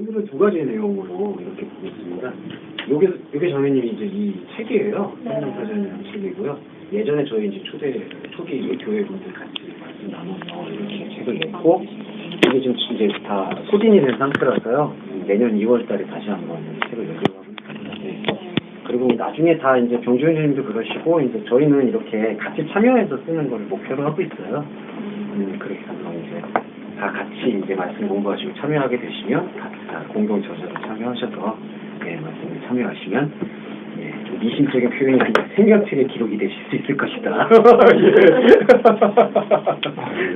오늘은 두 가지 내용으로 이렇게 보고 있습니다. 요게 장면님이 이제 이 책이에요. 성령사전이라는 책이고요. 예전에 저희 이제 초기 교회 분들 같이 말씀 나눠서 이렇게 책을 냈고, 이게 지금 이제 다 소진이 된 상태라서요. 내년 2월 달에 다시 한번 책을 내려고 하고 있습니다. 네. 그리고 나중에 다 이제 병주현님도 그러시고, 이제 저희는 이렇게 같이 참여해서 쓰는 걸 목표로 하고 있어요. 그렇게 한번 이제 다 같이 이제 말씀 공부하시고 참여하게 되시면 다 공동 저자로 참여하셔서 말씀에 참여하시면 좀 미심적인 표현이 아니라 생명책의 기록이 되실 수 있을 것이다.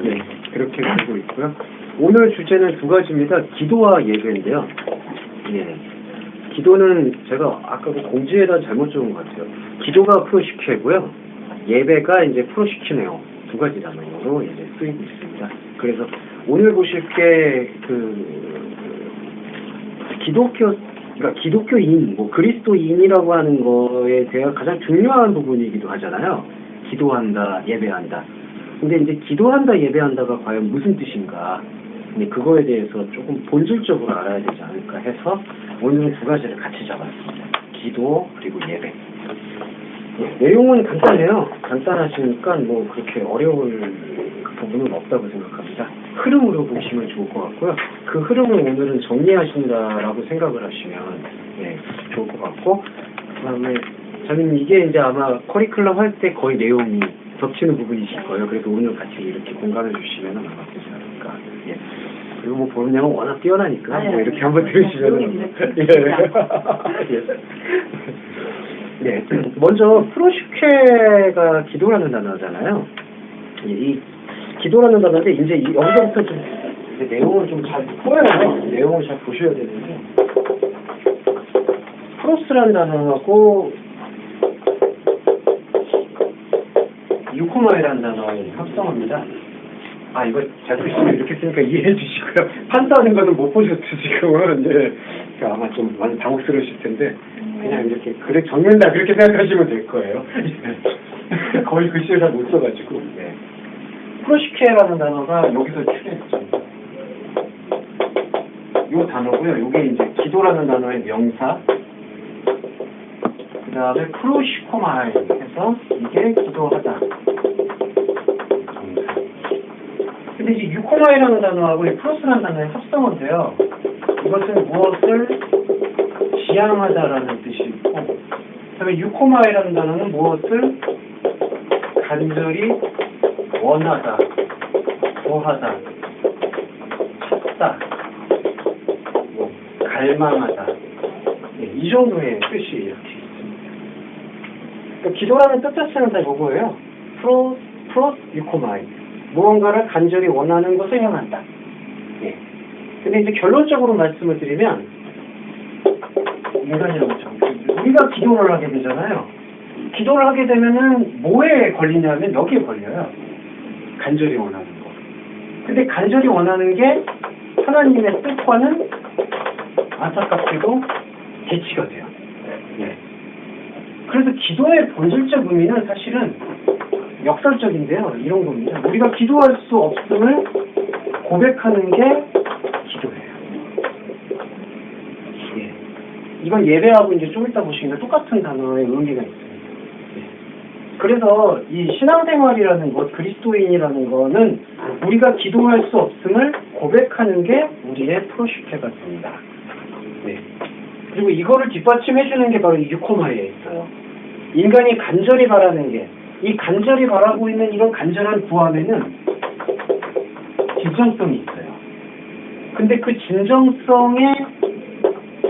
네, 그렇게 보고 있고요. 오늘 주제는 두 가지입니다. 기도와 예배인데요. 기도는 제가 아까 그 공지에다 잘못 적은 것 같아요. 기도가 프로시케고요. 예배가 이제 프로시키네요. 두 가지 단어로 이제 쓰이고 있습니다. 그래서 오늘 보실 게 그러니까 기독교인, 그리스도인이라고 하는 거에 대한 가장 중요한 부분이기도 하잖아요. 기도한다, 예배한다. 근데 이제 기도한다, 예배한다가 과연 무슨 뜻인가? 근데 그거에 대해서 조금 본질적으로 알아야 되지 않을까 해서 오늘은 두 가지를 같이 잡았습니다. 기도 그리고 예배. 내용은 간단해요. 간단하시니까 뭐 그렇게 어려울 부분은 없다고 생각합니다. 흐름으로 보시면 좋을 것 같고요. 그 흐름을 오늘은 정리하신다라고 생각을 하시면 좋을 것 같고, 그다음에 저는 이게 이제 아마 커리큘럼 할 때 거의 내용이 겹치는 부분이실 거예요. 그래서 오늘 같이 이렇게 공감해 주시면 아마 되지 않을까. 그리고 뭐 본영은 워낙 뛰어나니까 뭐 이렇게 한번 들으시면 먼저 프로시케가 기도라는 단어잖아요. 이 기도라는 단어인데 이제 여기서부터 좀 내용을 좀 잘 보여요. 내용을 잘 보셔야 되는데, 프로스라는 단어하고 유코마이라는 단어의 합성어입니다. 이거 잘도 있으면 이렇게 쓰니까 이해해 주시고요. 판사하는 거는 못 보셨죠, 지금은. 그러니까 아마 좀 많이 당혹스러우실 텐데, 그냥 이렇게 정리한다, 그렇게 생각하시면 될 거예요. 거의 글씨를 잘 못 써가지고. 프로시케라는 단어가 여기서 출현했죠. 요 단어고요. 요게 이제 기도라는 단어의 명사, 그 다음에 프로시코마이 해서 이게 기도하다. 근데 이제 유코마이라는 단어하고 이 프로스라는 단어의 합성어인데요. 이것은 무엇을 지향하다라는 뜻이 있고, 그다음에 유코마이라는 단어는 무엇을 간절히 원하다, 구하다, 찾다, 갈망하다, 이 정도의 뜻이 이렇게 있습니다. 그러니까 기도라는 뜻 자체는 다 이거예요. 프로스 유코마이. 무언가를 간절히 원하는 것을 향한다. 근데 이제 결론적으로 말씀을 드리면, 인간이라고 참, 우리가 기도를 하게 되잖아요. 기도를 하게 되면은 뭐에 걸리냐면 여기에 걸려요. 간절히 원하는 거. 근데 간절히 원하는 게 하나님의 뜻과는 안타깝게도 대치가 돼요. 그래서 기도의 본질적 의미는 사실은 역설적인데요. 이런 겁니다. 우리가 기도할 수 없음을 고백하는 게 기도예요. 이건 예배하고 이제 좀 이따 보시면 똑같은 단어의 의미가 있습니다. 그래서 이 신앙생활이라는 것, 그리스도인이라는 거는 우리가 기도할 수 없음을 고백하는 게 우리의 프로시케가 됩니다. 그리고 이거를 뒷받침해주는 게 바로 이 유코마이에 있어요. 인간이 간절히 바라는 게, 이 간절히 바라고 있는 이런 간절한 구함에는 진정성이 있어요. 근데 그 진정성의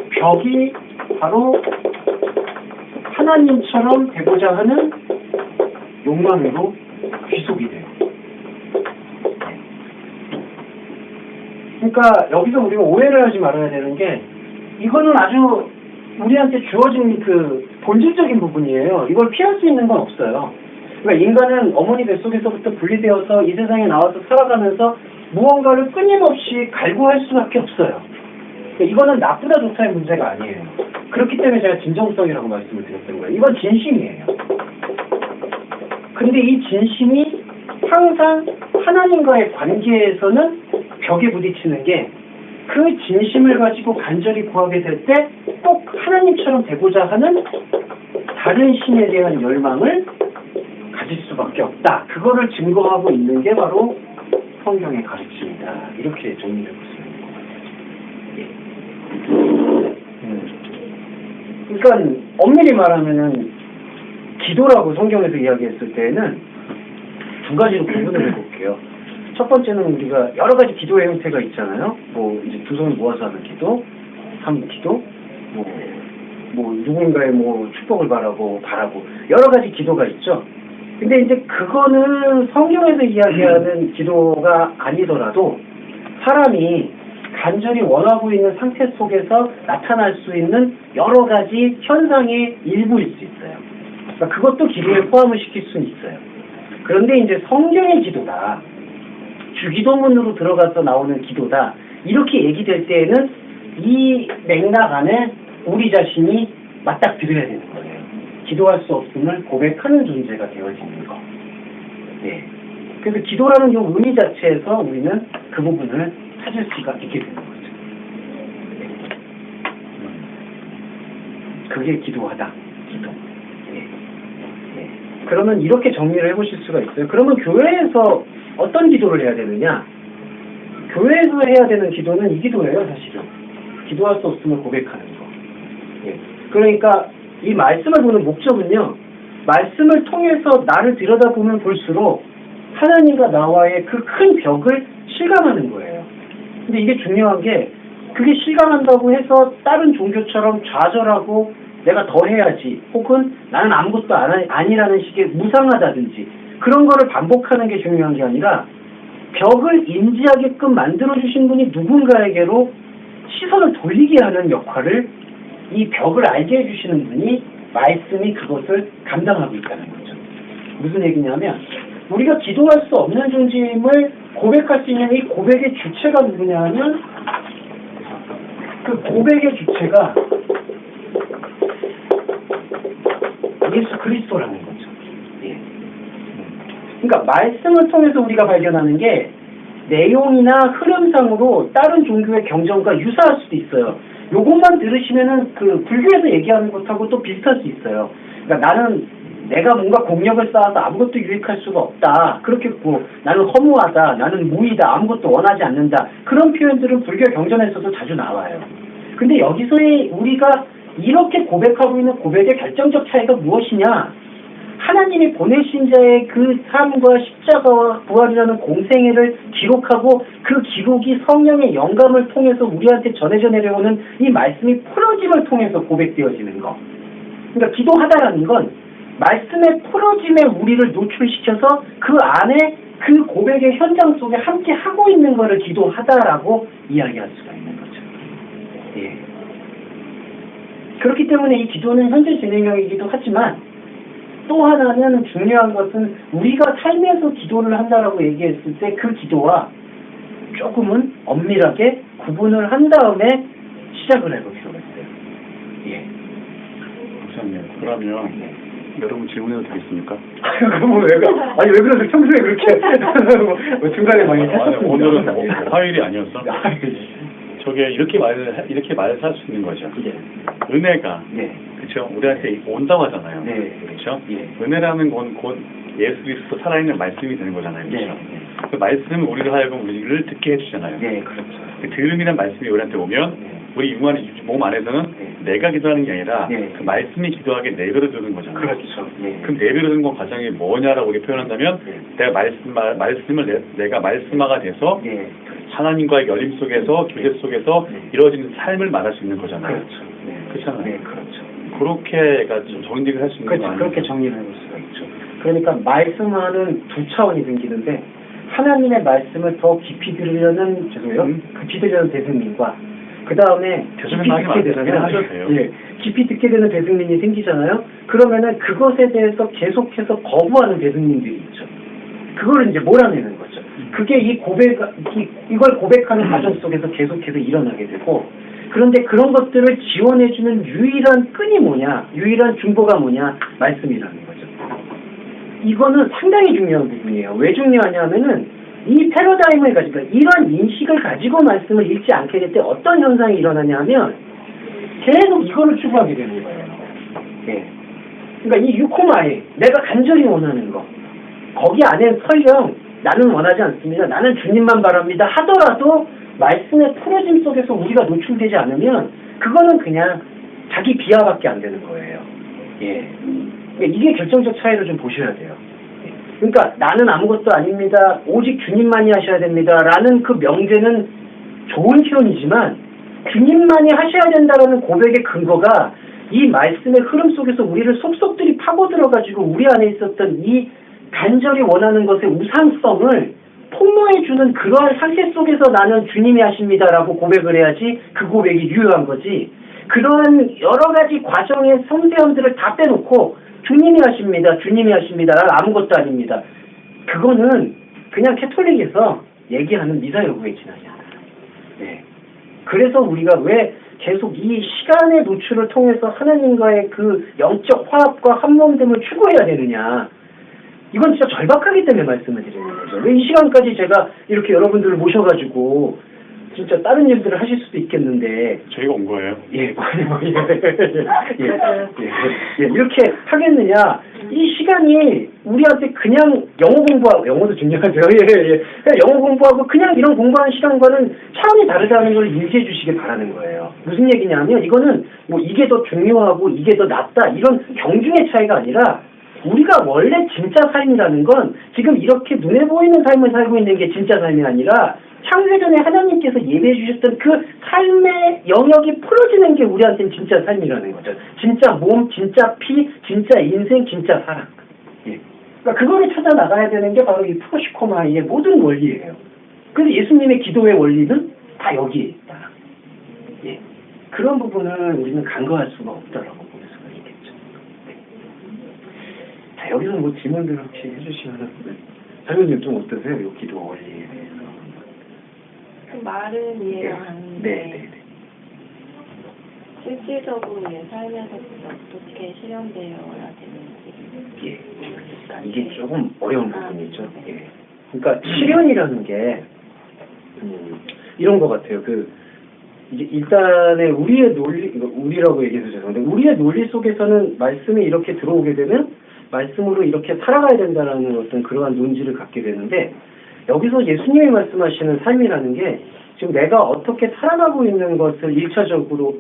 벽이 바로 하나님처럼 되고자 하는 욕망으로 귀속이 돼요. 그러니까 여기서 우리가 오해를 하지 말아야 되는 게, 이거는 아주 우리한테 주어진 그 본질적인 부분이에요. 이걸 피할 수 있는 건 없어요. 그러니까 인간은 어머니 뱃속에서부터 분리되어서 이 세상에 나와서 살아가면서 무언가를 끊임없이 갈구할 수밖에 없어요. 그러니까 이거는 나쁘다 좋다의 문제가 아니에요. 그렇기 때문에 제가 진정성이라고 말씀을 드렸던 거예요. 이건 진심이에요. 근데 이 진심이 항상 하나님과의 관계에서는 벽에 부딪히는 게 그 진심을 가지고 간절히 구하게 될 때 꼭 하나님처럼 되고자 하는 다른 신에 대한 열망을 가질 수밖에 없다. 그거를 증거하고 있는 게 바로 성경의 가르침이다. 이렇게 정리해 보시면 됩니다. 그러니까 엄밀히 말하면은 기도라고 성경에서 이야기했을 때는 두 가지로 구분을 해볼게요. 첫 번째는 우리가 여러 가지 기도의 형태가 있잖아요. 뭐 이제 두 손을 모아서 하는 기도, 삼기도, 뭐 누군가의 뭐 축복을 바라고 여러 가지 기도가 있죠. 근데 이제 그거는 성경에서 이야기하는 기도가 아니더라도 사람이 간절히 원하고 있는 상태 속에서 나타날 수 있는 여러 가지 현상의 일부일 수 있어요. 그러니까 그것도 기도에 포함을 시킬 수는 있어요. 그런데 이제 성경의 기도다, 주기도문으로 들어가서 나오는 기도다, 이렇게 얘기될 때에는 이 맥락 안에 우리 자신이 맞닥뜨려야 되는 거예요. 기도할 수 없음을 고백하는 존재가 되어지는 거. 네. 그래서 기도라는 이 의미 자체에서 우리는 그 부분을 찾을 수가 있게 되는 거죠. 네. 그게 기도하다. 기도. 네. 네. 그러면 이렇게 정리를 해보실 수가 있어요. 그러면 교회에서 어떤 기도를 해야 되느냐? 교회에서 해야 되는 기도는 이 기도예요, 사실은. 기도할 수 없음을 고백하는 거. 예. 그러니까 이 말씀을 보는 목적은요, 말씀을 통해서 나를 들여다보면 볼수록 하나님과 나와의 그 큰 벽을 실감하는 거예요. 근데 이게 중요한 게, 그게 실감한다고 해서 다른 종교처럼 좌절하고 내가 더 해야지, 혹은 나는 아무것도 아니라는 식의 무상하다든지 그런 거를 반복하는 게 중요한 게 아니라, 벽을 인지하게끔 만들어주신 분이 누군가에게로 시선을 돌리게 하는 역할을, 이 벽을 알게 해주시는 분이 말씀이 그것을 감당하고 있다는 거죠. 무슨 얘기냐면, 우리가 기도할 수 없는 존재임을 고백할 수 있는 이 고백의 주체가 누구냐 하면, 그 고백의 주체가 예수 그리스도라는 거죠. 예. 그러니까 말씀을 통해서 우리가 발견하는 게 내용이나 흐름상으로 다른 종교의 경전과 유사할 수도 있어요. 요것만 들으시면은 그 불교에서 얘기하는 것하고 또 비슷할 수 있어요. 그러니까 나는 내가 뭔가 공력을 쌓아서 아무것도 유익할 수가 없다. 그렇게 뭐 나는 허무하다, 나는 무의다, 아무것도 원하지 않는다. 그런 표현들은 불교 경전에서도 자주 나와요. 근데 여기서의 우리가 이렇게 고백하고 있는 고백의 결정적 차이가 무엇이냐? 하나님이 보내신 자의 그 삶과 십자가와 부활이라는 공생애를 기록하고, 그 기록이 성령의 영감을 통해서 우리한테 전해져 내려오는 이 말씀이 풀어짐을 통해서 고백되어지는 거. 그러니까 기도하다라는 건 말씀의 풀어짐에 우리를 노출시켜서 그 안에 그 고백의 현장 속에 함께 하고 있는 것을 기도하다라고 이야기할 수가 있는 거죠. 예. 그렇기 때문에 이 기도는 현재 진행형이기도 하지만, 또 하나는 중요한 것은 우리가 삶에서 기도를 한다라고 얘기했을 때 그 기도와 조금은 엄밀하게 구분을 한 다음에 시작을 해볼 필요가 있어요. 예. 목사님, 그러면 여러분 질문해도 되겠습니까? 그럼 왜 그러세요? 평소에 그렇게 뭐 중간에 많이 했었습니다. 오늘은 화요일이 아니었어? 저게 이렇게 말을 할 수 있는 거죠. 예. 은혜가, 네. 그렇죠? 우리한테 온다고 하잖아요. 네. 그렇죠? 예. 은혜라는 건 곧 예수 그리스도 살아있는 말씀이 되는 거잖아요. 그렇죠? 네. 그 말씀을 우리로 하여금 우리를 듣게 해주잖아요. 네, 그렇죠. 그 들음이라는 말씀이 우리한테 오면 우리 몸 안에서는 내가 기도하는 게 아니라 그 말씀이 기도하게 내버려두는 거잖아요. 그렇죠. 그럼 내버려두는 건 과정이 뭐냐라고 우리 표현한다면 내가 내가 말씀화가 돼서 하나님과의 열림 속에서 교제 속에서 이루어지는 삶을 말할 수 있는 거잖아요. 그렇죠. 그렇잖아요. 네, 그렇죠. 그렇게가 좀 정리를 할 수 있는 그렇죠. 그렇게 정리를 해볼 수가 있죠. 그러니까 말씀화는 두 차원이 생기는데, 하나님의 말씀을 더 깊이 들으려는 깊이 들으려는 대승민과 그 다음에 깊이 듣게 되는 대승민이 생기잖아요. 그러면은 그것에 대해서 계속해서 거부하는 대승민들이 있죠. 그걸 이제 몰아내는 거죠. 그게 이걸 고백하는 과정 속에서 계속해서 일어나게 되고, 그런데 그런 것들을 지원해주는 유일한 끈이 뭐냐, 유일한 중보가 뭐냐, 말씀이라는 거죠. 이거는 상당히 중요한 부분이에요. 왜 중요하냐면은 이 패러다임을 가지고 이런 인식을 가지고 말씀을 읽지 않게 될 때 어떤 현상이 일어나냐면 계속 이거를 추구하게 되는 거예요. 예. 그러니까 이 유코마에 내가 간절히 원하는 거 거기 안에 설령 나는 원하지 않습니다. 나는 주님만 바랍니다. 하더라도 말씀의 풀어짐 속에서 우리가 노출되지 않으면 그거는 그냥 자기 비하밖에 안 되는 거예요. 예. 그러니까 이게 결정적 차이를 좀 보셔야 돼요. 그러니까 나는 아무것도 아닙니다. 오직 주님만이 하셔야 됩니다. 라는 그 명제는 좋은 표현이지만 주님만이 하셔야 된다라는 고백의 근거가 이 말씀의 흐름 속에서 우리를 속속들이 파고 들어가지고 우리 안에 있었던 이 간절히 원하는 것의 우상성을 폭로해주는 그러한 상태 속에서 나는 주님이 하십니다라고 고백을 해야지 그 고백이 유효한 거지. 그러한 여러 가지 과정의 섬세함들을 다 빼놓고 주님이 하십니다. 주님이 하십니다. 아무것도 아닙니다. 그거는 그냥 캐톨릭에서 얘기하는 미사 여부에 지나지 않아요. 네. 그래서 우리가 왜 계속 이 시간의 노출을 통해서 하나님과의 그 영적 화합과 한몸됨을 추구해야 되느냐. 이건 진짜 절박하기 때문에 말씀을 드리는 거죠. 왜 이 시간까지 제가 이렇게 여러분들을 모셔가지고 진짜 다른 일들을 하실 수도 있겠는데 저희가 온 거예요. 예, 이렇게 하겠느냐? 이 시간이 우리한테 그냥 영어 공부하고 영어도 중요하죠. 그냥 영어 공부하고 그냥 이런 공부하는 시간과는 차원이 다르다는 걸 인지해 주시길 바라는 거예요. 무슨 얘기냐면 이거는 뭐 이게 더 중요하고 이게 더 낫다 이런 경중의 차이가 아니라 우리가 원래 진짜 삶이라는 건 지금 이렇게 눈에 보이는 삶을 살고 있는 게 진짜 삶이 아니라 창세전에 하나님께서 예배해 주셨던 그 삶의 영역이 풀어지는 게 우리한테는 진짜 삶이라는 거죠. 진짜 몸, 진짜 피, 진짜 인생, 진짜 사랑. 예. 그러니까 그거를 찾아 나가야 되는 게 바로 이 프로시코마이의 모든 원리예요. 그래서 예수님의 기도의 원리는 다 여기에 있다. 예. 그런 부분은 우리는 간과할 수가 없다라고 볼 수가 있겠죠. 네. 자, 여기서 뭐 질문들 혹시 해주시면 장로님 좀 어떠세요? 이 기도 원리에 대해서. 그 말은 이해가 가는데 네. 실질적으로 내 삶에서 어떻게 실현되어야 되는지. 예. 그러니까 이게 조금 어려운 부분이죠. 예. 그러니까 실현이라는 게 이런 것 같아요. 이제 일단은 우리의 논리, 우리라고 얘기해서 죄송한데 우리의 논리 속에서는 말씀이 이렇게 들어오게 되면 말씀으로 이렇게 살아가야 된다라는 어떤 그러한 논지를 갖게 되는데. 여기서 예수님이 말씀하시는 삶이라는 게 지금 내가 어떻게 살아가고 있는 것을 1차적으로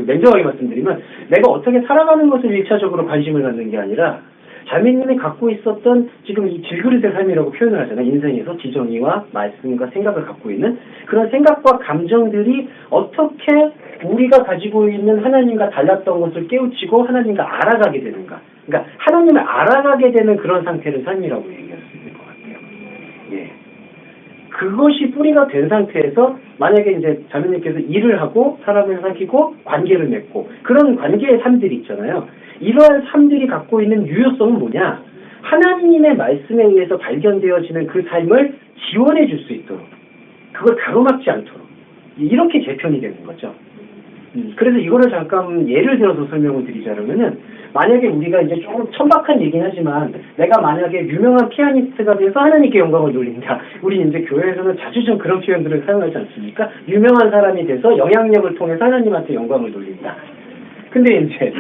냉정하게 말씀드리면 내가 어떻게 살아가는 것을 1차적으로 관심을 갖는 게 아니라 자매님이 갖고 있었던 지금 이 질그릇의 삶이라고 표현을 하잖아요. 인생에서 지정의와 말씀과 생각을 갖고 있는 그런 생각과 감정들이 어떻게 우리가 가지고 있는 하나님과 달랐던 것을 깨우치고 하나님과 알아가게 되는가. 그러니까 하나님을 알아가게 되는 그런 상태를 삶이라고 얘기할 수 있는 것 같아요. 예. 그것이 뿌리가 된 상태에서 만약에 이제 자매님께서 일을 하고 사람을 사귀고 관계를 맺고 그런 관계의 삶들이 있잖아요. 이러한 삶들이 갖고 있는 유효성은 뭐냐? 하나님의 말씀에 의해서 발견되어지는 그 삶을 지원해 줄 수 있도록 그걸 가로막지 않도록 이렇게 재편이 되는 거죠. 그래서 이거를 잠깐 예를 들어서 설명을 드리자면은 만약에 우리가 이제 조금 천박한 얘기는 하지만 내가 만약에 유명한 피아니스트가 돼서 하나님께 영광을 돌린다. 우리 이제 교회에서는 자주 좀 그런 표현들을 사용하지 않습니까? 유명한 사람이 돼서 영향력을 통해서 하나님한테 영광을 돌린다. 근데 이제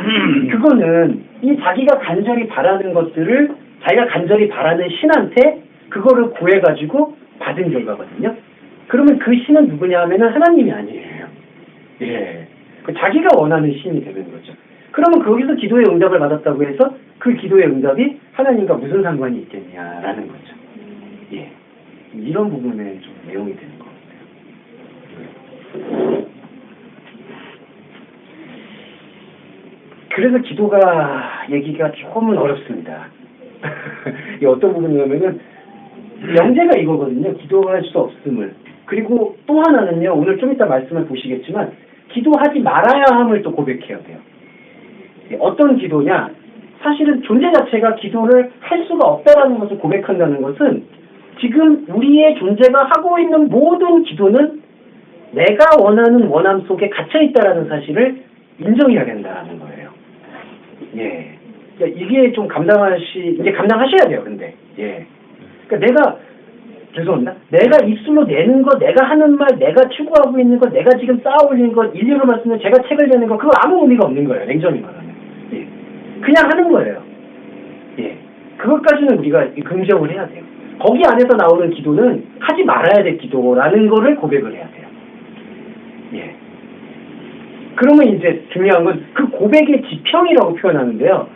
그거는 이 자기가 간절히 바라는 것들을 자기가 간절히 바라는 신한테 그거를 구해가지고 받은 결과거든요. 그러면 그 신은 누구냐 하면은 하나님이 아니에요. 예. 자기가 원하는 신이 되는 거죠. 그러면 거기서 기도의 응답을 받았다고 해서 그 기도의 응답이 하나님과 무슨 상관이 있겠냐라는 거죠. 예. 이런 부분에 좀 내용이 되는 것 같아요. 그래서 기도가 얘기가 조금은 어렵습니다. 이게 어떤 부분이냐면은 명제가 이거거든요. 기도할 수 없음을. 그리고 또 하나는요. 오늘 좀 이따 말씀을 보시겠지만 기도하지 말아야 함을 또 고백해야 돼요. 어떤 기도냐? 사실은 존재 자체가 기도를 할 수가 없다라는 것을 고백한다는 것은 지금 우리의 존재가 하고 있는 모든 기도는 내가 원하는 원함 속에 갇혀 있다라는 사실을 인정해야 된다는 거예요. 예. 그러니까 이게 좀 이제 감당하셔야 돼요. 근데 예. 그러니까 내가 죄송합니다. 내가 입술로 내는 거, 내가 하는 말, 내가 추구하고 있는 거, 내가 지금 쌓아올리는 것, 일례로 말씀드리면 제가 책을 내는 거, 그거 아무 의미가 없는 거예요. 냉정히 말하면. 예. 그냥 하는 거예요. 예. 그것까지는 우리가 긍정을 해야 돼요. 거기 안에서 나오는 기도는 하지 말아야 될 기도라는 거를 고백을 해야 돼요. 예. 그러면 이제 중요한 건 그 고백의 지평이라고 표현하는데요.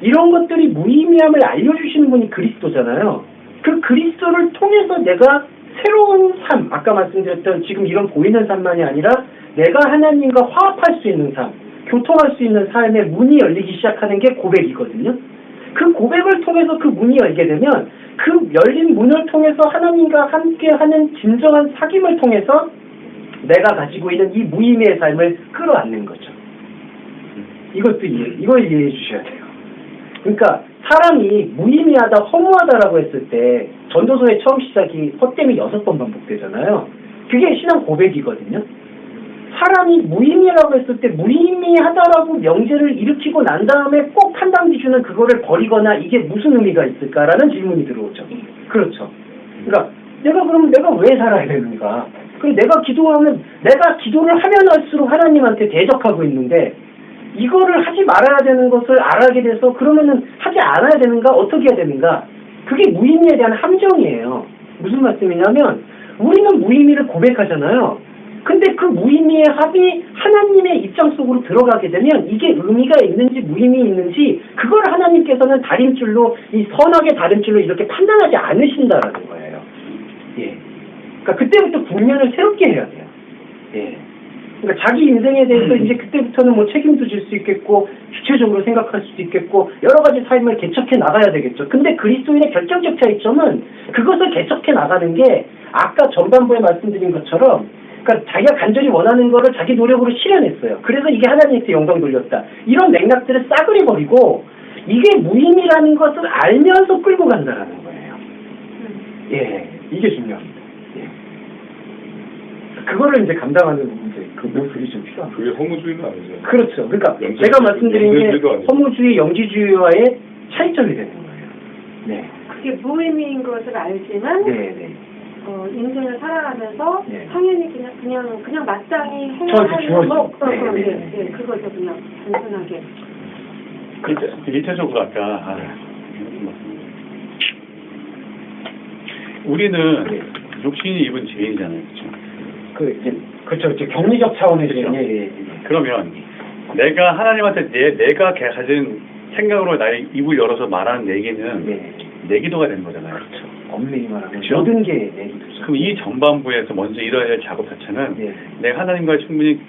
이런 것들이 무의미함을 알려주시는 분이 그리스도잖아요. 그 그리스도를 통해서 내가 새로운 삶, 아까 말씀드렸던 지금 이런 보이는 삶만이 아니라 내가 하나님과 화합할 수 있는 삶, 교통할 수 있는 삶의 문이 열리기 시작하는 게 고백이거든요. 그 고백을 통해서 그 문이 열게 되면 그 열린 문을 통해서 하나님과 함께하는 진정한 사귐을 통해서 내가 가지고 있는 이 무의미의 삶을 끌어안는 거죠. 이걸 이해해 주셔야 돼요. 그러니까 사람이 무의미하다, 허무하다라고 했을 때 전도서의 처음 시작이 헛됨이 6번 반복되잖아요. 그게 신앙 고백이거든요. 사람이 무의미라고 했을 때 무의미하다라고 명제를 일으키고 난 다음에 꼭 판단 기준은 그거를 버리거나 이게 무슨 의미가 있을까라는 질문이 들어오죠. 그렇죠. 그러니까 그러면 내가 왜 살아야 되는가? 그리고 내가 기도를 하면 할수록 하나님한테 대적하고 있는데 이거를 하지 말아야 되는 것을 알게 돼서 그러면은 하지 않아야 되는가? 어떻게 해야 되는가? 그게 무의미에 대한 함정이에요. 무슨 말씀이냐면 우리는 무의미를 고백하잖아요. 근데 그 무의미의 합이 하나님의 입장 속으로 들어가게 되면 이게 의미가 있는지 무의미 있는지 그걸 하나님께서는 다림줄로 이 선악의 다림줄로 이렇게 판단하지 않으신다라는 거예요. 예. 그러니까 그때부터 국면을 새롭게 해야 돼요. 예. 그러니까 자기 인생에 대해서 이제 그때부터는 뭐 책임도 질 수 있겠고 주체적으로 생각할 수도 있겠고 여러 가지 삶을 개척해 나가야 되겠죠. 근데 그리스도인의 결정적 차이점은 그것을 개척해 나가는 게 아까 전반부에 말씀드린 것처럼 그러니까 자기가 간절히 원하는 거를 자기 노력으로 실현했어요. 그래서 이게 하나님께 영광 돌렸다. 이런 맥락들을 싸그리 버리고 이게 무의미라는 것을 알면서 끌고 간다라는 거예요. 예, 이게 중요합니다. 예. 그거를 이제 감당하는 이제 그 모습이 좀 필요합니다. 그게 허무주의는 아니죠. 그렇죠. 그러니까 제가 말씀드린 게 영지주의도 아니죠. 허무주의, 영지주의와의 차이점이 되는 거예요. 네. 그게 무의미인 것을 알지만 네, 네. 인생을 살아가면서 네. 당연히 그냥 마땅히 해야 저한테 하는 주어진. 네, 네, 네. 그거죠. 그냥 단순하게. 일차적으로 아까 우리는 네. 육신이 입은 죄인이잖아요, 그렇죠. 격리적 차원에서 그렇죠. 예, 예. 그러면 내가 하나님한테 내가 가진 생각으로 나의 입을 열어서 말하는 얘기는 네. 내 기도가 되는 거잖아요. 그렇죠. 엄밀히 말하면 그렇죠? 모든 게 내 기도죠. 그럼 이 전반부에서 먼저 이뤄야 할 작업 자체는 네. 내가 하나님과 충분히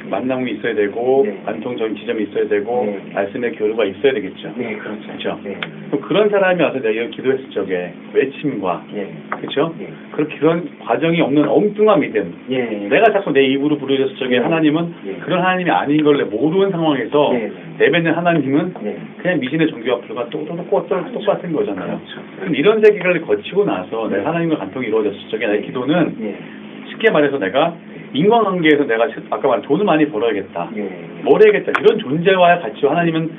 만남이 있어야 되고 네. 관통적인 지점이 있어야 되고 네. 말씀의 교류가 있어야 되겠죠. 네, 그렇죠. 그렇죠. 네. 그럼 그런 사람이 와서 내가 기도했을 적에 외침과 예. 그렇죠? 예. 그런 과정이 없는 엉뚱한 믿음. 예. 내가 자꾸 내 입으로 부르짖을 적에 예. 하나님은 예. 그런 하나님이 아닌 걸 모르는 상황에서 예. 내뱉는 하나님은 예. 그냥 미신의 종교와 불과 똑같은 거잖아요. 그렇죠. 그럼 이런 세계를 거치고 나서 내가 하나님과 간통이 이루어졌을 적에 나의 기도는 예. 쉽게 말해서 내가 인간관계에서 내가 아까 말한 돈을 많이 벌어야겠다. 예. 뭘 해야겠다. 이런 존재와의 가치와 하나님은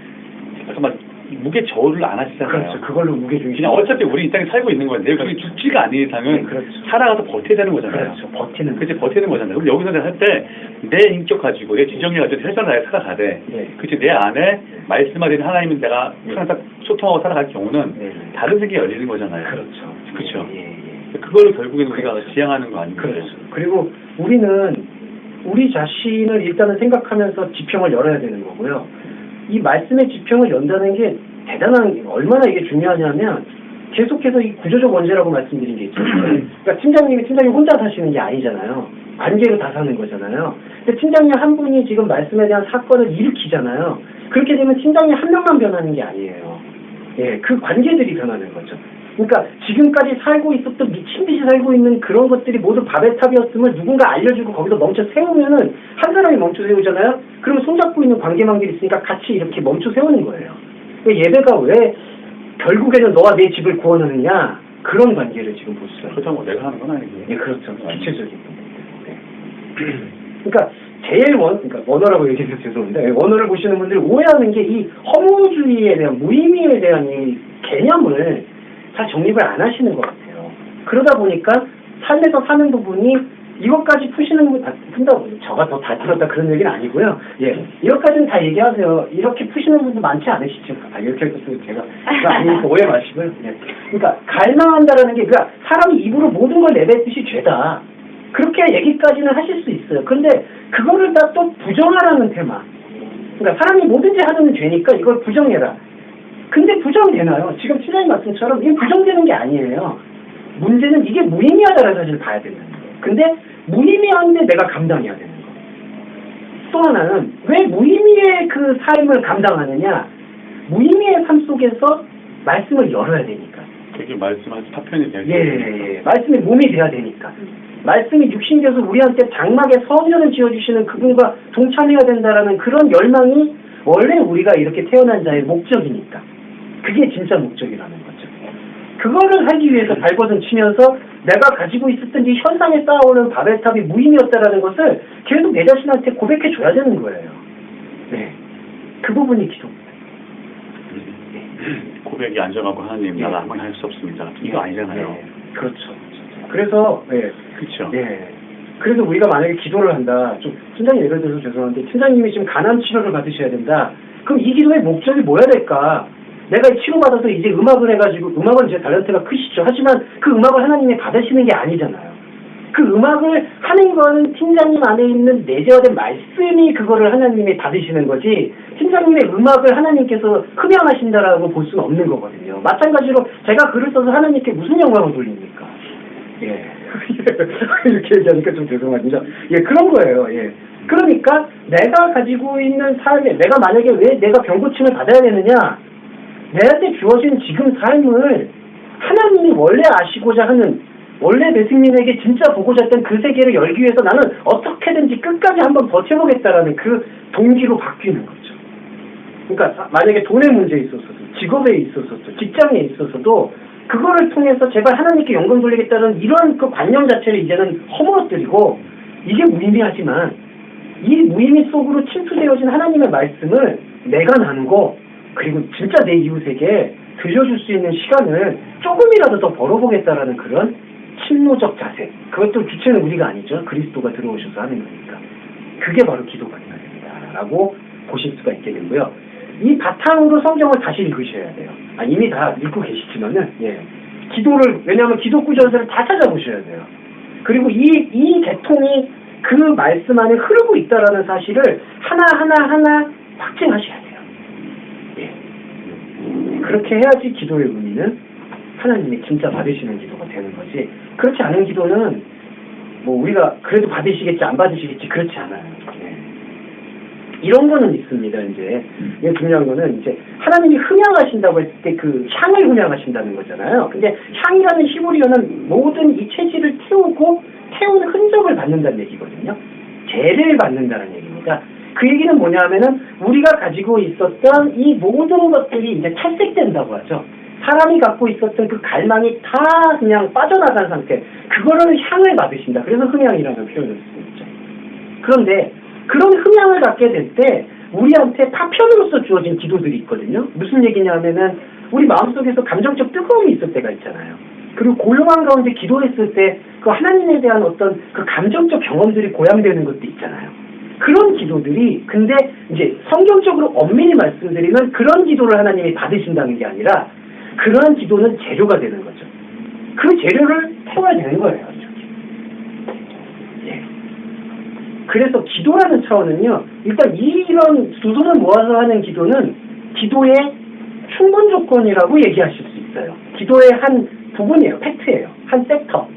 잠깐만 무게 저울을 안 하시잖아요. 그렇죠. 그걸로 무게중심. 그냥 어차피 우리 이 땅에 살고 있는 건데 그게 죽지가 않은 이상은 네, 그렇죠. 살아가서 버텨야 되는 거잖아요. 그렇죠. 버티는. 그치, 버티는 거잖아요. 그럼 여기서 내가 할 때 내 인격 가지고 내 지정력 가지고 최선을 다해 살아가되 네. 그치, 내 안에 말씀하신 하나님은 내가 항상 소통하고 살아갈 경우는 네. 다른 세계가 열리는 거잖아요. 그렇죠. 그렇죠. 예, 예. 그걸로 결국에는 우리가 그렇죠. 지향하는 거 아닌가요? 그렇죠. 그리고 우리는 우리 자신을 일단은 생각하면서 지평을 열어야 되는 거고요. 이 말씀의 지평을 연다는 게 대단한, 얼마나 이게 중요하냐면 계속해서 이 구조적 원죄라고 말씀드린 게 있죠. 그러니까 팀장님 혼자 사시는 게 아니잖아요. 관계로 다 사는 거잖아요. 근데 팀장님 한 분이 지금 말씀에 대한 사건을 일으키잖아요. 그렇게 되면 팀장님 한 명만 변하는 게 아니에요. 예, 그 관계들이 변하는 거죠. 그러니까 지금까지 살고 있었던 미친 듯이 살고 있는 그런 것들이 모두 바벨탑이었음을 누군가 알려주고 거기서 멈춰 세우면은 한 사람이 멈춰 세우잖아요. 그러면 손잡고 있는 관계망들이 있으니까 같이 이렇게 멈춰 세우는 거예요. 예배가 왜 결국에는 너와 내 집을 구원하느냐, 그런 관계를 지금 보시죠. 그렇다고 내가 하는 건 아니고요. 예, 그렇죠. 기체적인 네. 그러니까 그러니까 원어라고 얘기해서 죄송합니다. 원어를 보시는 분들이 오해하는 게 이 허무주의에 대한, 무의미에 대한 이 개념을 잘 정립을 안 하시는 것 같아요. 그러다 보니까 삶에서 사는 부분이 이것까지 푸시는 분, 푼다고, 저가 더 다 들었다 그런 얘기는 아니고요. 예. 이것까지는 다 얘기하세요. 이렇게 푸시는 분도 많지 않으시죠? 이렇게 해서 제가 아니니까 오해 마시고요. 예. 그러니까, 갈망한다라는 게, 그러니까 사람이 입으로 모든 걸 내뱉듯이 죄다. 그렇게 얘기까지는 하실 수 있어요. 근데, 그거를 다 또 부정하라는 테마. 그러니까 사람이 뭐든지 하는 죄니까 이걸 부정해라. 근데 부정되나요? 지금 팀장님 말씀처럼 이게 부정되는 게 아니에요. 문제는 이게 무의미하다라는 사실을 봐야 된다는 거예요. 근데 무의미한데 내가 감당해야 되는 거예요. 또 하나는 왜 무의미의 그 삶을 감당하느냐? 무의미의 삶 속에서 말씀을 열어야 되니까. 그게 말씀하신 파편이 돼야 예. 말씀이 몸이 돼야 되니까. 말씀이 육신돼서 우리한테 장막에 성전을 지어주시는 그분과 동참해야 된다라는 그런 열망이 원래 우리가 이렇게 태어난 자의 목적이니까. 그게 진짜 목적이라는 거죠. 그거를 하기 위해서 발버둥 치면서 내가 가지고 있었던 이 현상에 쌓아오는 바벨탑이 무의미였다라는 것을 계속 내 자신한테 고백해 줘야 되는 거예요. 네. 그 부분이 기도입니다. 고백이 안정하고 하나님 나라 한번 할 수 없습니다. 이거 아니잖아요. 네. 그렇죠. 그래서 그렇죠. 그래서 우리가 만약에 기도를 한다. 좀 팀장님 예를 들어서 죄송한데 팀장님이 지금 간암 치료를 받으셔야 된다. 그럼 이 기도의 목적이 뭐야 될까? 내가 치료받아서 이제 음악을 해가지고 음악은 제 탤런트가 크시죠. 하지만 그 음악을 하나님이 받으시는 게 아니잖아요. 그 음악을 하는 건 팀장님 안에 있는 내재화된 말씀이 그거를 하나님이 받으시는 거지 팀장님의 음악을 하나님께서 흠양하신다라고 볼 수는 없는 거거든요. 마찬가지로 제가 글을 써서 하나님께 무슨 영광을 돌립니까? 예. 이렇게 얘기하니까 좀 죄송하죠. 예, 그런 거예요. 예. 그러니까 내가 가지고 있는 삶에 내가 만약에 왜 내가 병고침을 받아야 되느냐? 내한테 주어진 지금 삶을 하나님이 원래 아시고자 하는 원래 배승민에게 진짜 보고자 했던 그 세계를 열기 위해서 나는 어떻게든지 끝까지 한번 버텨보겠다라는 그 동기로 바뀌는 거죠. 그러니까 만약에 돈의 문제에 있어서도 직업에 있어서도 직장에 있어서도 그거를 통해서 제발 하나님께 영광 돌리겠다는 이런 그 관념 자체를 이제는 허물어뜨리고 이게 무의미하지만 이 무의미 속으로 침투되어진 하나님의 말씀을 내가 나누고 그리고 진짜 내 이웃에게 들려줄 수 있는 시간을 조금이라도 더 벌어보겠다라는 그런 침노적 자세. 그것도 주체는 우리가 아니죠. 그리스도가 들어오셔서 하는 거니까. 그게 바로 기도가 되어야 된다라고 보실 수가 있게 되고요. 이 바탕으로 성경을 다시 읽으셔야 돼요. 이미 다 읽고 계시지만은, 기도를, 왜냐하면 기도 구절들을 다 찾아보셔야 돼요. 그리고 이 계통이 그 말씀 안에 흐르고 있다라는 사실을 하나 확증하셔야 돼요. 그렇게 해야지 기도의 의미는 하나님이 진짜 받으시는 기도가 되는 거지. 그렇지 않은 기도는 뭐 우리가 그래도 받으시겠지 안 받으시겠지 그렇지 않아요. 이런 거는 있습니다. 이제 중요한 거는 이제 하나님이 흠양하신다고 했을 때 그 향을 흠양하신다는 거잖아요. 근데 향이라는 히브리어는 모든 이 체질을 태운 흔적을 받는다는 얘기거든요. 죄를 받는다는 얘기입니다. 그 얘기는 뭐냐면은 우리가 가지고 있었던 이 모든 것들이 이제 탈색된다고 하죠. 사람이 갖고 있었던 그 갈망이 다 그냥 빠져나간 상태. 그거를 향을 받으신다. 그래서 흠양이라는 표현을 쓰죠. 그런데 그런 흠양을 갖게 될 때 우리한테 파편으로서 주어진 기도들이 있거든요. 무슨 얘기냐면은 우리 마음속에서 감정적 뜨거움이 있을 때가 있잖아요. 그리고 고요한 가운데 기도했을 때 그 하나님에 대한 어떤 그 감정적 경험들이 고양되는 것도 있잖아요. 그런 기도들이 근데 이제 성경적으로 엄밀히 말씀드리면 그런 기도를 하나님이 받으신다는 게 아니라 그러한 기도는 재료가 되는 거죠. 그 재료를 태워야 되는 거예요. 그래서 기도라는 차원은요. 일단 이런 두 손을 모아서 하는 기도는 기도의 충분 조건이라고 얘기하실 수 있어요. 기도의 한 부분이에요. 팩트예요. 한 섹터.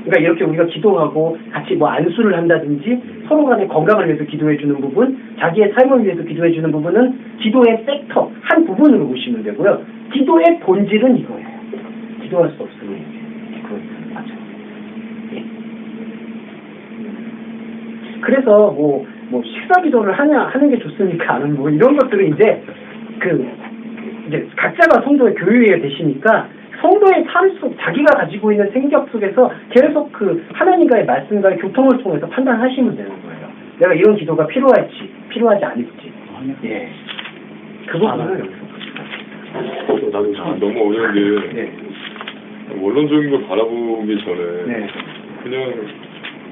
그러니까 이렇게 우리가 기도하고 같이 뭐 안수를 한다든지 서로 간의 건강을 위해서 기도해 주는 부분, 자기의 삶을 위해서 기도해 주는 부분은 기도의 섹터, 한 부분으로 보시면 되고요. 기도의 본질은 이거예요. 기도할 수 없으면 그건 맞아요. 그래서 뭐 식사 기도를 하는 게 좋습니까? 아니면 뭐 이런 것들은 이제 이제 각자가 성도의 교회에 되시니까 성도의 삶 속 자기가 가지고 있는 생각 속에서 계속 그 하나님과의 말씀과의 교통을 통해서 판단하시면 되는 거예요. 내가 이런 기도가 필요할지 필요하지 않을지. 그 부분을 여기서 나도 너무 어려운데 원론적인 걸 바라보기 전에 네. 그냥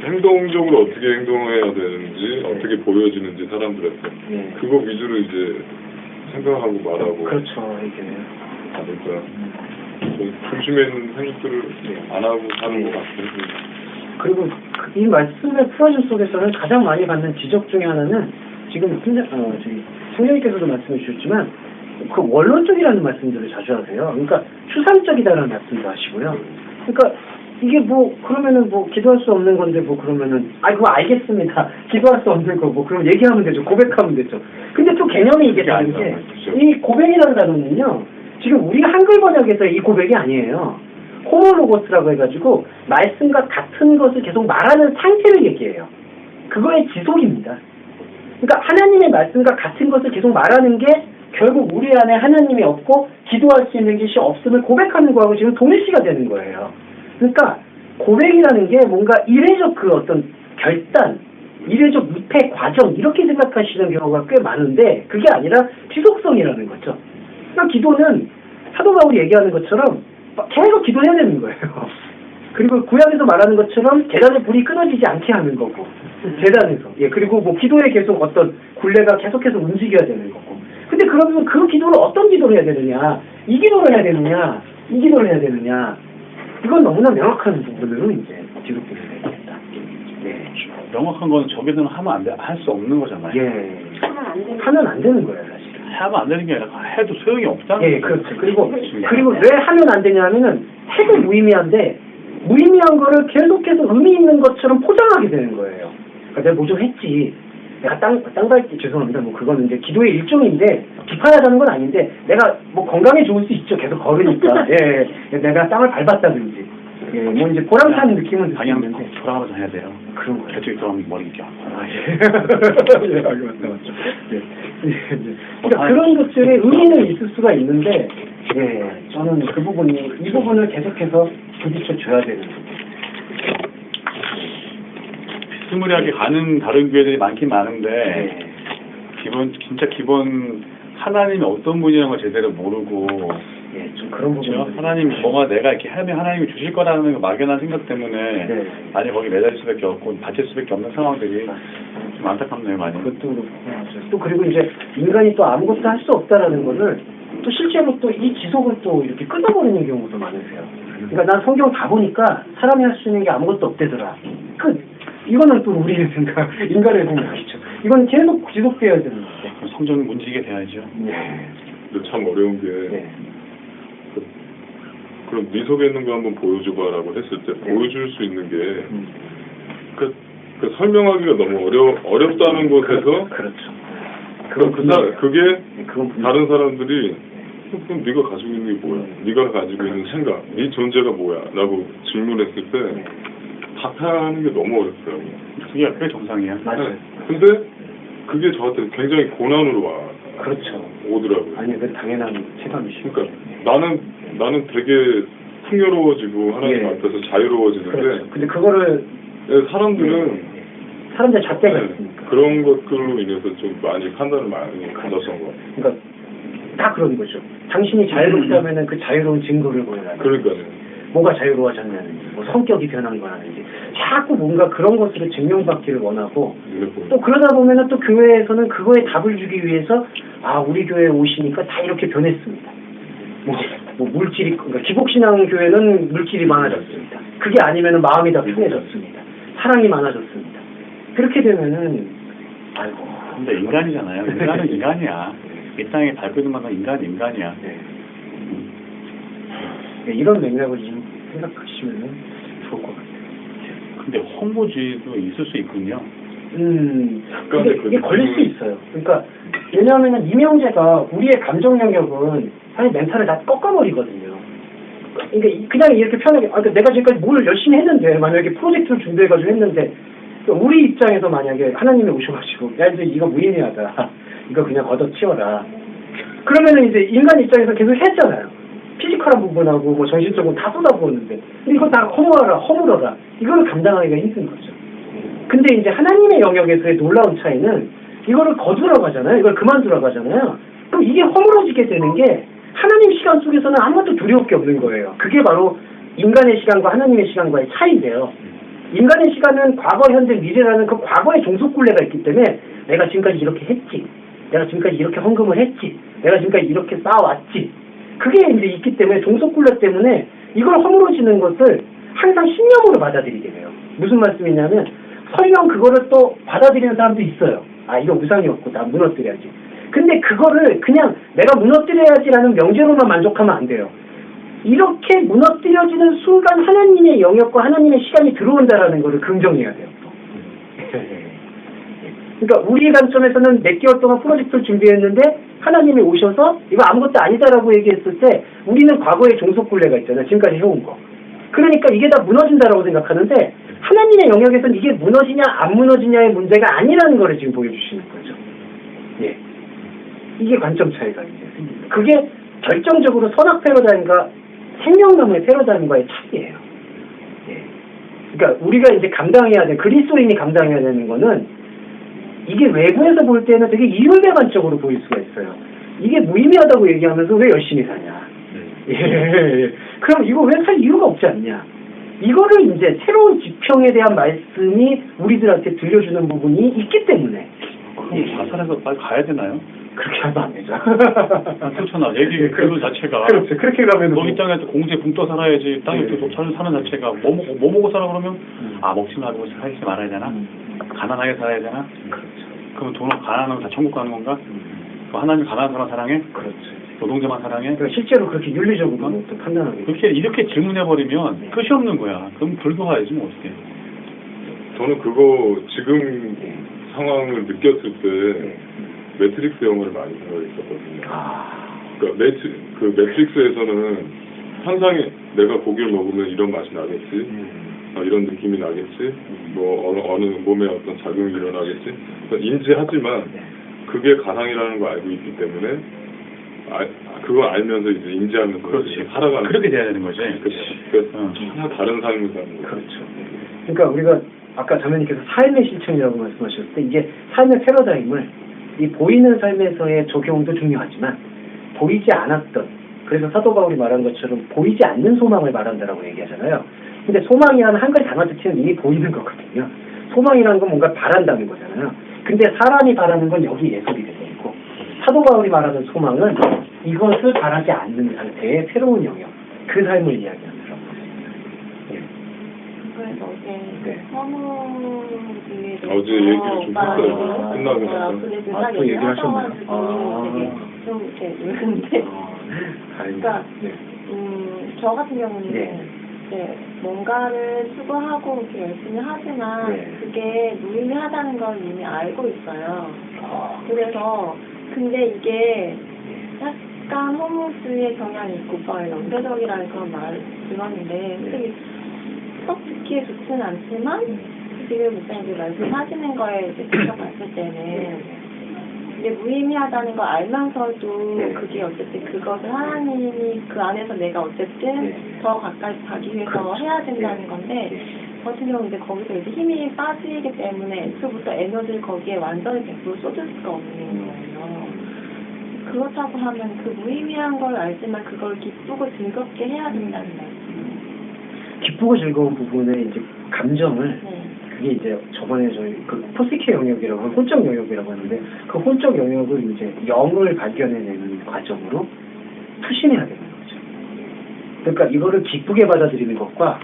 행동적으로 어떻게 행동해야 되는지 어떻게 보여지는지 사람들한테 네. 그거 위주로 이제 생각하고 말하고 그렇죠. 이게. 그러니까 좀 중심에 있는 생각들을 안 하고 사는 것 같아요. 그리고 이 말씀의 풀어줌 속에서는 가장 많이 받는 지적 중에 하나는 지금 저기 성령님께서도 말씀해 주셨지만 그 원론적이라는 말씀들을 자주 하세요. 그러니까 추상적이다라는 말씀도 하시고요. 그러니까 이게 뭐 그러면은 뭐 기도할 수 없는 건데 뭐 그러면은 그거 알겠습니다. 기도할 수 없는 거 뭐 그럼 얘기하면 되죠. 고백하면 되죠. 근데 또 개념이 이게 다른 게 이 고백이라는 단어는요. 지금 우리가 한글 번역에서 이 고백이 아니에요. 호모로고스라고 해가지고 말씀과 같은 것을 계속 말하는 상태를 얘기해요. 그거의 지속입니다. 그러니까 하나님의 말씀과 같은 것을 계속 말하는 게 결국 우리 안에 하나님이 없고 기도할 수 있는 것이 없음을 고백하는 거하고 지금 동일시가 되는 거예요. 그러니까 고백이라는 게 뭔가 이례적 그 어떤 결단, 이례적 무태 과정 이렇게 생각하시는 경우가 꽤 많은데 그게 아니라 지속성이라는 거죠. 그러니까 기도는 사도 바울이 얘기하는 것처럼 계속 기도해야 되는 거예요. 그리고 구약에서 말하는 것처럼 제단의 불이 끊어지지 않게 하는 거고 제단에서 그리고 뭐 기도에 계속 어떤 굴레가 계속해서 움직여야 되는 거고 근데 그러면 그 기도를 어떤 기도를 해야 되느냐 이 기도를 해야 되느냐 이 기도를 해야 되느냐 이건 너무나 명확한 부분으로 이제 기록되게 되겠다. 명확한 건 저기서는 하면 할 수 없는 거잖아요. 하면 하면 안 안 되는 되는 거예요, 사실. 하면 안 되는 게 아니라 해도 소용이 없다는 거예요. 그렇죠. 그리고 왜 하면 안 되냐면은 해도 무의미한데 무의미한 거를 계속해서 의미 있는 것처럼 포장하게 되는 거예요. 그러니까 내가 뭐 좀 했지. 내가 땅 밟기 죄송합니다. 뭐 그거는 이제 기도의 일종인데 비판하자는 건 아닌데 내가 뭐 건강에 좋을 수 있죠. 계속 걸으니까. 내가 땅을 밟았다든지. 뭐 이제 보람차는 느낌은 방향 드는데 돌아가면서 해야 돼요. 그런 거예요. 저쪽에 돌아가면 머리 이렇게 아파. 맞죠. 그러니까 그런 것들의 의미는 있을 수가 있는데, 저는 그 부분이, 이 부분을 계속해서 부딪혀 줘야 되는 거죠. 비스무리하게 가는 다른 교회들이 많긴 많은데, 진짜 기본, 하나님이 어떤 분이라는 걸 제대로 모르고, 좀 그런 부분. 그렇죠? 하나님, 뭐가 내가 이렇게 하면 하나님이 주실 거라는 그 막연한 생각 때문에, 많이 거기 매달릴 수밖에 없고, 바칠 수밖에 없는 상황들이 좀 안타깝네요, 많이. 그것도 그렇고, 또 그리고 이제 인간이 또 아무것도 할 수 없다라는 거를 또 실제로 또 이 지속을 또 이렇게 끊어버리는 경우도 많으세요. 그러니까 난 성경 다 보니까 사람이 할 수 있는 게 아무것도 없대더라. 이거는 또 우리의 생각, 인간의 생각이죠. 이건 계속 지속되어야 되는 거죠. 그럼 성전을 문지게 돼야죠. 근데 참 어려운 게 그럼 네 속에 있는 거 한번 보여줘봐라고 했을 때 보여줄 수 있는 게 그 설명하기가 너무 어렵다는 곳에서 그렇죠. 그게 다른 사람들이 그럼 네가 가지고 있는 게 뭐야? 네가 가지고 있는 생각, 네 존재가 뭐야? 라고 질문했을 때 답하는 게 너무 어렵더라고요. 그게 정상이에요. 맞아요. 근데 그게 저한테 굉장히 고난으로 그렇죠. 오더라고요. 아니, 그 당연한 체감이시죠. 그러니까 나는 되게 풍요로워지고 하나님 앞에서 자유로워지는데 그렇죠. 근데 그거를 사람들은 사람들 잣대가 있으니까 그런 것들로 인해서 좀 많이 판단을 많이 가졌던 것 같아요. 그러니까 다 그런 거죠. 당신이 자유롭다면은 그 자유로운 증거를 보여라. 그러니까요. 뭐가 자유로워졌냐는지, 뭐 성격이 변한 거라는지, 자꾸 뭔가 그런 것으로 증명받기를 원하고, 또 그러다 보면은 또 교회에서는 그거에 답을 주기 위해서, 우리 교회에 오시니까 다 이렇게 변했습니다. 뭐 물질이, 그러니까 기복신앙 교회는 물질이 많아졌습니다. 그게 아니면은 마음이 다 편해졌습니다. 사랑이 많아졌습니다. 그렇게 되면은, 근데 인간이잖아요. 인간은 인간이야. 이 땅에 밟히는 만한 인간이야. 이런 맥락을 좀 생각하시면 좋을 것 같아요. 근데 홍보주의도 있을 수 있군요. 근데 이게 걸릴 수 있어요. 그러니까 왜냐하면 이명재가 우리의 감정 영역은 사실 멘탈을 다 꺾어버리거든요. 그러니까 그냥 이렇게 편하게 그러니까 내가 지금까지 뭘 열심히 했는데 만약에 프로젝트를 준비해가지고 했는데 그러니까 우리 입장에서 만약에 하나님이 오셔가지고 야 이제 이거 무의미하다. 이거 그냥 걷어치워라. 그러면은 이제 인간 입장에서 계속 했잖아요. 피지컬한 부분하고 뭐 정신적으로 다 쏟아부었는데 이거 다 허물어라. 이거를 감당하기가 힘든 거죠. 근데 이제 하나님의 영역에서의 놀라운 차이는 이거를 거두라고 하잖아요. 이걸 그만두라고 하잖아요. 그럼 이게 허물어지게 되는 게 하나님 시간 속에서는 아무것도 두려울 게 없는 거예요. 그게 바로 인간의 시간과 하나님의 시간과의 차이인데요. 인간의 시간은 과거, 현재, 미래라는 그 과거의 종속굴레가 있기 때문에 내가 지금까지 이렇게 했지, 내가 지금까지 이렇게 헌금을 했지, 내가 지금까지 이렇게 쌓아왔지, 그게 이제 있기 때문에 종속굴레 때문에 이걸 허물어지는 것을 항상 신념으로 받아들이게 돼요. 무슨 말씀이냐면 설령 그거를 또 받아들이는 사람도 있어요. 아, 이거 우상이었고 나 무너뜨려야지. 근데 그거를 그냥 내가 무너뜨려야지라는 명제로만 만족하면 안 돼요. 이렇게 무너뜨려지는 순간 하나님의 영역과 하나님의 시간이 들어온다라는 것을 긍정해야 돼요. 그러니까 우리 관점에서는 몇 개월 동안 프로젝트를 준비했는데 하나님이 오셔서 이거 아무것도 아니다라고 얘기했을 때 우리는 과거의 종속굴레가 있잖아요. 지금까지 해온 거. 그러니까 이게 다 무너진다라고 생각하는데 하나님의 영역에서는 이게 무너지냐 안 무너지냐의 문제가 아니라는 거를 지금 보여주시는 거죠. 예. 이게 관점 차이가 이제 생깁니다. 그게 결정적으로 선악 패러다임과 생명나무의 패러다임과의 차이예요. 예. 그러니까 우리가 이제 감당해야 돼, 그리스도인이 감당해야 되는 거는 이게 외부에서 볼 때는 되게 이율배반적으로 보일 수가 있어요. 이게 무의미하다고 얘기하면서 왜 열심히 사냐. 예. 그럼 이거 왜 살 이유가 없지 않냐. 이거를 이제 새로운 지평에 대한 말씀이 우리들한테 들려주는 부분이 있기 때문에. 그럼 자살해서 빨리 가야 되나요? 그렇게 하면 안 되죠. 그렇잖아. 얘기 그 자체가. 그렇죠. 그렇게 가면 너이 땅에서 공중에 붕 떠 살아야지. 땅에 사는 자체가 뭐 먹고 살아 그러면 먹지 말고 살지 말아야 되나? 가난하게 살아야 되나? 그렇죠. 그러면 돈을 가난하면 다 천국 가는 건가? 하나님 가난한 사람 사랑해? 그렇죠. 노동자만 사랑해? 그러니까 실제로 그렇게 윤리적으로 또 판단하게 그렇게 이렇게 질문해버리면 끝이 없는 거야. 그럼 불교가야지 뭐 어떻게? 저는 그거 지금 상황을 느꼈을 때 매트릭스 영화를 많이 생각했었거든요. 그러니까 매트릭스에서는 상상이 내가 고기를 먹으면 이런 맛이 나겠지, 이런 느낌이 나겠지, 뭐 어느 몸에 어떤 작용이 일어나겠지. 그러니까 인지하지만 그게 가상이라는 걸 알고 있기 때문에 그거 알면서 이제 인지하면서 그렇지. 살아가는. 그렇게 돼야 되는 거지. 그러니까 전혀 다른 삶을 사는 거예요. 그렇죠. 그러니까 우리가 아까 자매님께서 삶의 실천이라고 말씀하셨을 때 이게 삶의 패러다임을 이 보이는 삶에서의 적용도 중요하지만 보이지 않았던, 그래서 사도 바울이 말한 것처럼 보이지 않는 소망을 말한다라고 얘기하잖아요. 근데 소망이라는 한 가지 단어 자체는 이미 보이는 거거든요. 소망이라는 건 뭔가 바란다는 거잖아요. 근데 사람이 바라는 건 여기 예술이 되어 있고, 사도 바울이 말하는 소망은 이것을 바라지 않는 상태의 새로운 영역, 그 삶을 이야기하는 거라고 예. 그래서 어제 네. 선우에 어제 얘기를 좀 했어요. 끝나고 나서. 그래서 또 얘기를 하셨나요? 되게 좀 이렇게 울는데 그러니까 네. 저 같은 경우는 네. 이제 뭔가를 추구하고 이렇게 열심히 하지만 네. 그게 무의미하다는 걸 이미 알고 있어요. 그래서 근데 이게 약간 허무주의의 경향이 있고 오빠가 연쇄적이라는 그런 말을 들었는데 솔직히 썩 듣기에 좋지는 않지만 지금 목사님들 말씀하시는 거에 이제 직접 봤을 때는 이게 무의미하다는 걸 알면서도 그게 어쨌든 그것을 하나님이 그 안에서 내가 어쨌든 더 가까이 가기 위해서 해야 된다는 건데 저 같은 경우는 이제 거기서 이제 힘이 빠지기 때문에 애초부터 에너지를 거기에 완전히 100% 쏟을 수가 없는 거예요. 그렇다고 하면 그 무의미한 걸 알지만 그걸 기쁘고 즐겁게 해야 된다는 말씀. 기쁘고 즐거운 부분의 이제 감정을 네. 그게 이제 저번에 저희 그 포시케 영역이라고 하는 혼적 영역이라고 하는데 그 혼적 영역을 이제 영을 발견해내는 과정으로 투신해야 되는 거죠. 그러니까 이거를 기쁘게 받아들이는 것과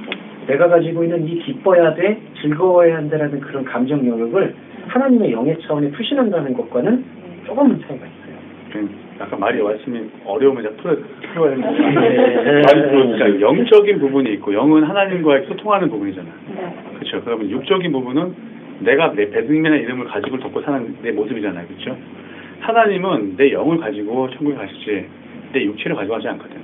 내가 가지고 있는 이 기뻐야 돼, 즐거워야 한다라는 그런 감정 영역을 하나님의 영의 차원에 투신한다는 것과는 조금은 차이가 있어요. 약간 말이 말씀이 어려우면 이제 풀어야 되는 거죠. 네. 그러니까 영적인 부분이 있고 영은 하나님과의 소통하는 부분이잖아. 네. 그렇죠. 그러면 육적인 부분은 내가 내 배승민의 이름을 가지고 덮고 사는 내 모습이잖아요. 그렇죠. 하나님은 내 영을 가지고 천국에 가시지 내 육체를 가지고 하지 않거든.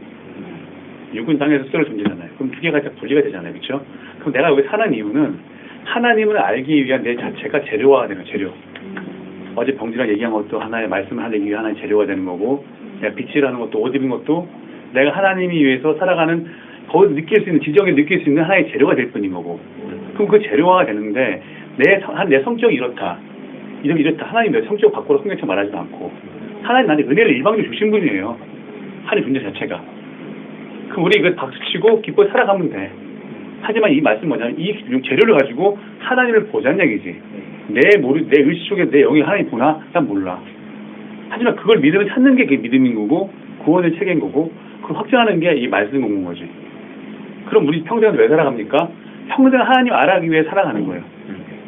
육은 땅에서 쓰러 존재잖아요. 그럼 두 개가 다 분리가 되잖아요. 그렇죠. 그럼 내가 여기 사는 이유는 하나님을 알기 위한 내 자체가 재료화가 되는 거예요. 재료. 어제 병지랑 얘기한 것도 하나의 말씀을 하기 위해 하나의 재료가 되는 거고, 내가 빛이라는 것도 옷 입은 것도 내가 하나님이 위해서 살아가는 거기서 느낄 수 있는 지정에 느낄 수 있는 하나의 재료가 될 뿐인 거고, 그럼 그 재료화가 되는데 내 성격이 이렇다 하나님 내 성격 바꾸라 성경처럼 말하지도 않고 하나님 나한테 은혜를 일방적으로 주신 분이에요. 하나님 존재 자체가. 그럼 우리 그 박수치고 기뻐 살아가면 돼. 하지만 이 말씀 뭐냐면 이 재료를 가지고 하나님을 보자는 얘기지. 내 의식 속에 내 영이 하나님 보나? 난 몰라. 하지만 그걸 믿음을 찾는 게 믿음인 거고 구원의 체계인 거고 그걸 확정하는 게 이 말씀 공부인 거지. 그럼 우리 평생을 왜 살아갑니까? 평생 하나님 알아가기 위해 살아가는 거예요.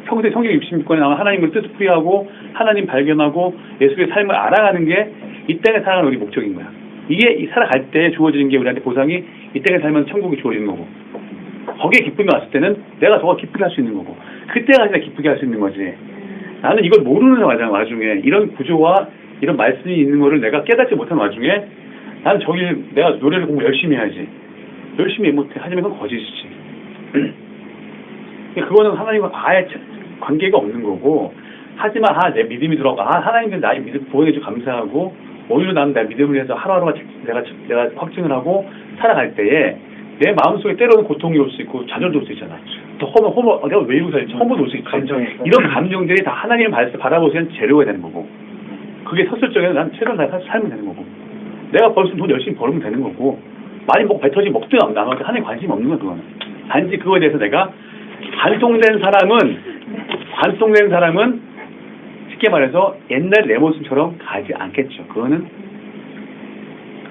평생 성경 66권에 나온 하나님을 뜻풀이하고 하나님 발견하고 예수의 삶을 알아가는 게 이 땅에 살아가는 우리 목적인 거야. 이게 살아갈 때 주어지는 게 우리한테 보상이 이 땅에 살면 천국이 주어지는 거고 거기에 기쁨이 왔을 때는 내가 더 기쁘게 할 수 있는 거고 그때가 진짜 기쁘게 할 수 있는 거지. 나는 이걸 모르는 와중에 이런 구조와 이런 말씀이 있는 거를 내가 깨닫지 못한 와중에 난 내가 노래를 공부 열심히 해야지. 열심히 못해. 하지만 그건 거짓이지. 그거는 하나님과 아예 관계가 없는 거고 하지만 내 믿음이 들어가고 하나님께 나의 믿음 보호해주고 감사하고 오히려 나는 내 믿음을 위해서 하루하루가 내가 확증을 하고 살아갈 때에 내 마음속에 때로는 고통이 올 수 있고 좌절도 올 수 있잖아. 또 내가 왜 이러고 살지? 허무도 올 수 있지. 이런 감정들이 다 하나님을 바라볼 수 있는 재료가 되는 거고 그게 섰을 적에 난 최선을 다해 살면 되는 거고 내가 벌 수 있는 돈 열심히 벌면 되는 거고 많이 배 터지 먹든 안 나가도 하나님 관심이 없는 거야 그거는. 단지 그거에 대해서 내가 관통된 사람은 쉽게 말해서 옛날 내 모습처럼 가지 않겠죠. 그거는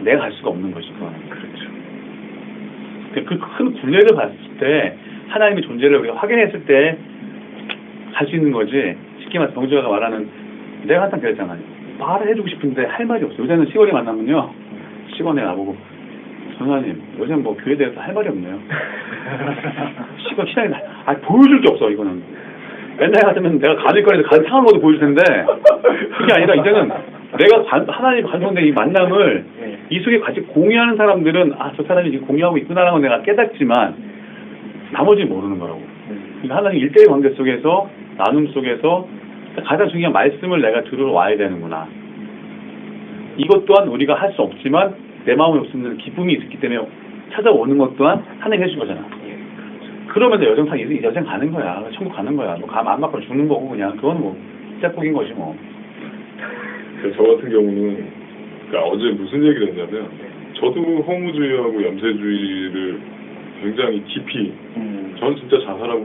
내가 갈 수가 없는 거죠. 그거는. 그렇죠. 그 큰 굴레를 봤을 때 하나님의 존재를 우리가 확인했을 때 갈 수 있는 거지. 쉽게 말해서 동주가 말하는 내가 항상 그랬잖아요. 말을 해주고 싶은데 할 말이 없어요. 요새는 시골에 만나면요. 시골에 나보고 전사님 요새는 뭐 교회에 대해서 할 말이 없네요. 시골 신앙이 보여줄 게 없어 이거는. 맨날 같으면 내가 가늘거리에서 간 상한 것도 보여줄 텐데 그게 아니라 이제는 내가 하나님 관통된 이 만남을 이 속에 같이 공유하는 사람들은 저 사람이 지금 공유하고 있구나라는 걸 내가 깨닫지만 나머지는 모르는 거라고. 그러니까 하나님 1대1 관계 속에서 나눔 속에서 가장 중요한 말씀을 내가 들어와야 되는구나. 이것 또한 우리가 할 수 없지만 내 마음에 없으면 기쁨이 있기 때문에 찾아오는 것 또한 하나님이 해준 거잖아. 그러면서 여정 가는 거야. 천국 가는 거야. 뭐 안 맞고 죽는 거고 그냥 그건 뭐 시작복인 거지 뭐. 저 같은 경우는 그러니까 어제 무슨 얘기를 했냐면 저도 허무주의하고 염세주의를 굉장히 깊이 저는 진짜 자살하고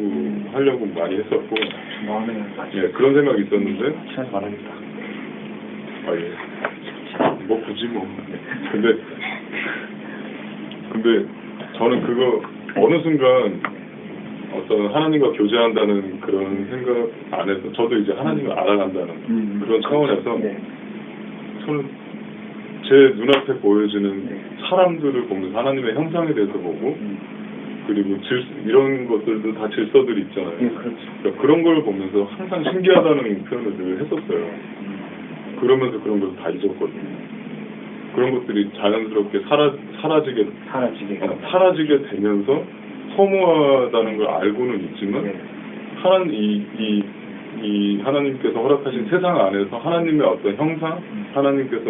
하려고 많이 했었고 그런 생각이 있었는데 친하지 말아야겠다. 뭐 굳이 뭐 근데 저는 그거 어느 순간 어떤 하나님과 교제한다는 그런 생각 안에서 저도 이제 하나님을 알아간다는 그런 차원에서 저는 제 눈앞에 보여지는 사람들을 보면서 하나님의 형상에 대해서 보고 그리고 이런 것들도 다 질서들이 있잖아요. 그러니까 그런 걸 보면서 항상 신기하다는 표현을 늘 했었어요. 그러면서 그런 걸 다 잊었거든요. 그런 것들이 자연스럽게 사라지게 되면서 허무하다는 걸 알고는 있지만 이 하나님께서 허락하신 세상 안에서 하나님의 어떤 형상, 하나님께서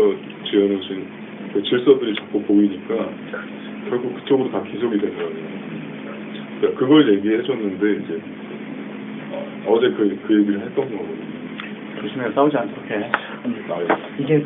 지어놓으신 그 질서들이 자꾸 보이니까 결국 그쪽으로 다 기속이 되더라고요. 그러니까 그걸 얘기해줬는데 이제 어제 그 얘기를 했던 거거든요. 조심해서 싸우지 않도록 해. 이게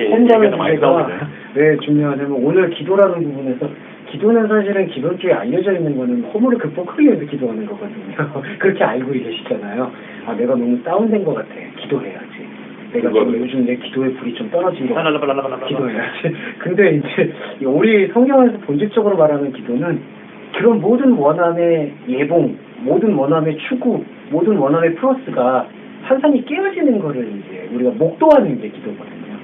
혼자는 주제가 왜 중요하냐면 오늘 기도라는 부분에서 기도는 사실은 기독교에 알려져 있는 거는 허물을 극복하기 위해서 기도하는 거거든요. 그렇게 알고 계시잖아요. 내가 너무 다운된 것 같아. 기도해야지. 내가 좀 요즘 내 기도의 불이 좀 떨어진 것 같아. 기도해야지. 근데 이제 우리 성경에서 본질적으로 말하는 기도는 그런 모든 원함의 예봉, 모든 원함의 추구, 모든 원함의 플러스가 산산이 깨어지는 거를 이제 우리가 목도하는 게 기도거든요.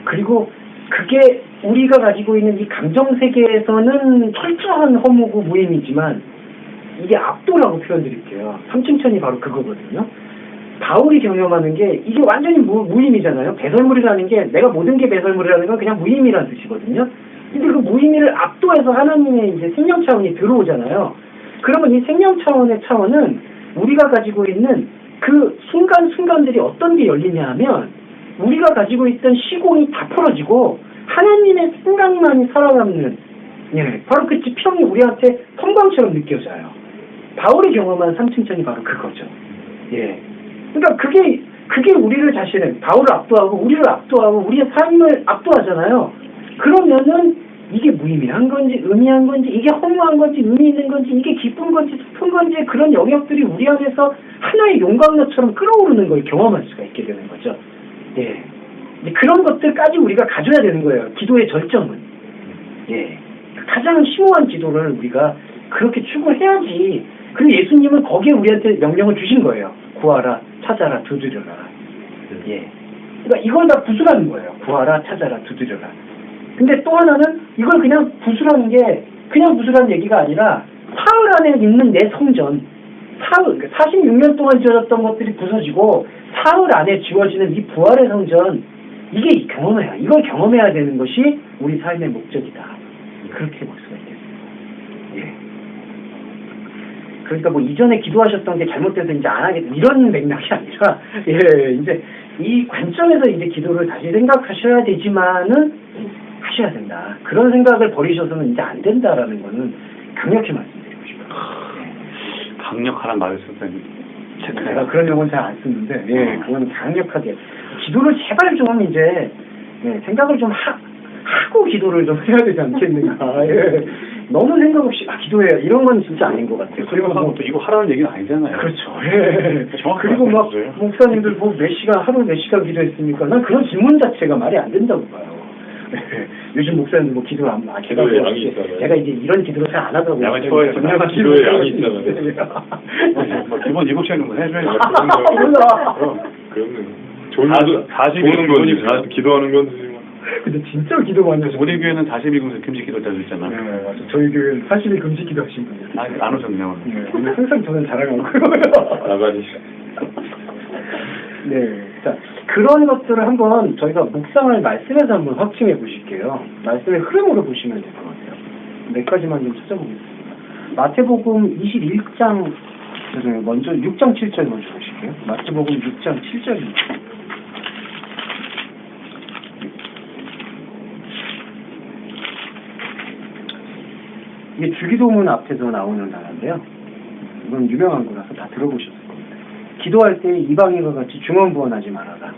그리고 그게 우리가 가지고 있는 이 감정 세계에서는 철저한 허무고 무의미지만 이게 압도라고 표현드릴게요. 삼층천이 바로 그거거든요. 바울이 경험하는 게 이게 완전히 무의미잖아요. 배설물이라는 게 내가 모든 게 배설물이라는 건 그냥 무의미라는 뜻이거든요. 근데 그 무의미를 압도해서 하나님의 이제 생명 차원이 들어오잖아요. 그러면 이 생명 차원의 차원은 우리가 가지고 있는 그 순간순간들이 어떤 게 열리냐 하면 우리가 가지고 있던 시공이 다 풀어지고 하나님의 생각만이 살아남는 바로 그 지평이 우리한테 성광처럼 느껴져요. 바울이 경험한 삼층천이 바로 그거죠. 그러니까 그게 우리를 자신을 바울을 압도하고 우리를 압도하고 우리의 삶을 압도하잖아요. 그러면은 이게 무의미한 건지 의미한 건지 이게 허무한 건지 의미 있는 건지 이게 기쁜 건지 슬픈 건지 그런 영역들이 우리 안에서 하나의 용광로처럼 끓어오르는 걸 경험할 수가 있게 되는 거죠. 예. 근데 그런 것들까지 우리가 가져야 되는 거예요. 기도의 절정은. 예. 가장 심오한 기도를 우리가 그렇게 추구해야지. 그리고 예수님은 거기에 우리한테 명령을 주신 거예요. 구하라, 찾아라, 두드려라. 예. 그러니까 이걸 다 부수라는 거예요. 구하라, 찾아라, 두드려라. 근데 또 하나는 이걸 그냥 부수라는 게 그냥 부수라는 얘기가 아니라 사흘 안에 있는 내 성전, 사흘, 46년 동안 지어졌던 것들이 부서지고 사흘 안에 지워지는 이 부활의 성전, 이게 이걸 경험해야 되는 것이 우리 삶의 목적이다. 그렇게 볼 수가 있겠습니다. 예. 그러니까 뭐 이전에 기도하셨던 게 잘못돼서 이제 안 하겠다 이런 맥락이 아니라 예, 이제 이 관점에서 이제 기도를 다시 생각하셔야 되지만은 하셔야 된다. 그런 생각을 버리셔서는 이제 안 된다라는 거는 강력히 말씀드리고 싶어요. 예. 강력하란 말을 쓰다니. 제가 그런 용어는 잘 안 쓰는데, 예, 그건 강력하게 기도를 제발 좀 이제 예, 생각을 좀 하고 기도를 좀 해야 되지 않겠는가. 예. 너무 생각 없이 기도해요. 이런 건 진짜 아닌 것 같아요. 그리고 뭐 또 이거 하라는 얘기는 아니잖아요. 그렇죠. 예. 정확하게 그리고 막 말씀하세요. 목사님들 뭐 몇 시간 하루 몇 시간 기도했습니까? 난 그런 질문 자체가 말이 안 된다고 봐요. 예. 요즘 목사님 뭐 기도 안 제가 기도의 양이 있잖아요. 제가 이제 이런 기도를 잘 안 하다고. 양을 채워야 된다. 기도의 양이 있잖아요. 뭐 기본 7시간은 해줘야죠. 몰라. 그러면 좋은 건지 40일 기도하는 건지 근데 진짜 기도 많이 하셨어요. 우리 교회는 40일 금식 기도 때도 있잖아. 네, 맞아. 저희 교회는 40일 금식 기도 하신 분이에요. 안 오셨네요. 오늘. 네, 오늘 항상 저는 자랑하고요. 나가니. 네, 자 그런 것들을 한번 저희가 묵상을 말씀에서 한번 확증해 보실게요. 말씀의 흐름으로 보시면 될 것 같아요. 몇 가지만 좀 찾아보겠습니다. 마태복음 21장 죄송해요. 먼저 6장 7절 먼저 보실게요. 마태복음 6장 7절입니다. 이게 주기도문 앞에서 나오는 단어인데요. 이건 유명한 거라서 다 들어보셨을 겁니다. 기도할 때 이방인과 같이 중언부언하지 말아라.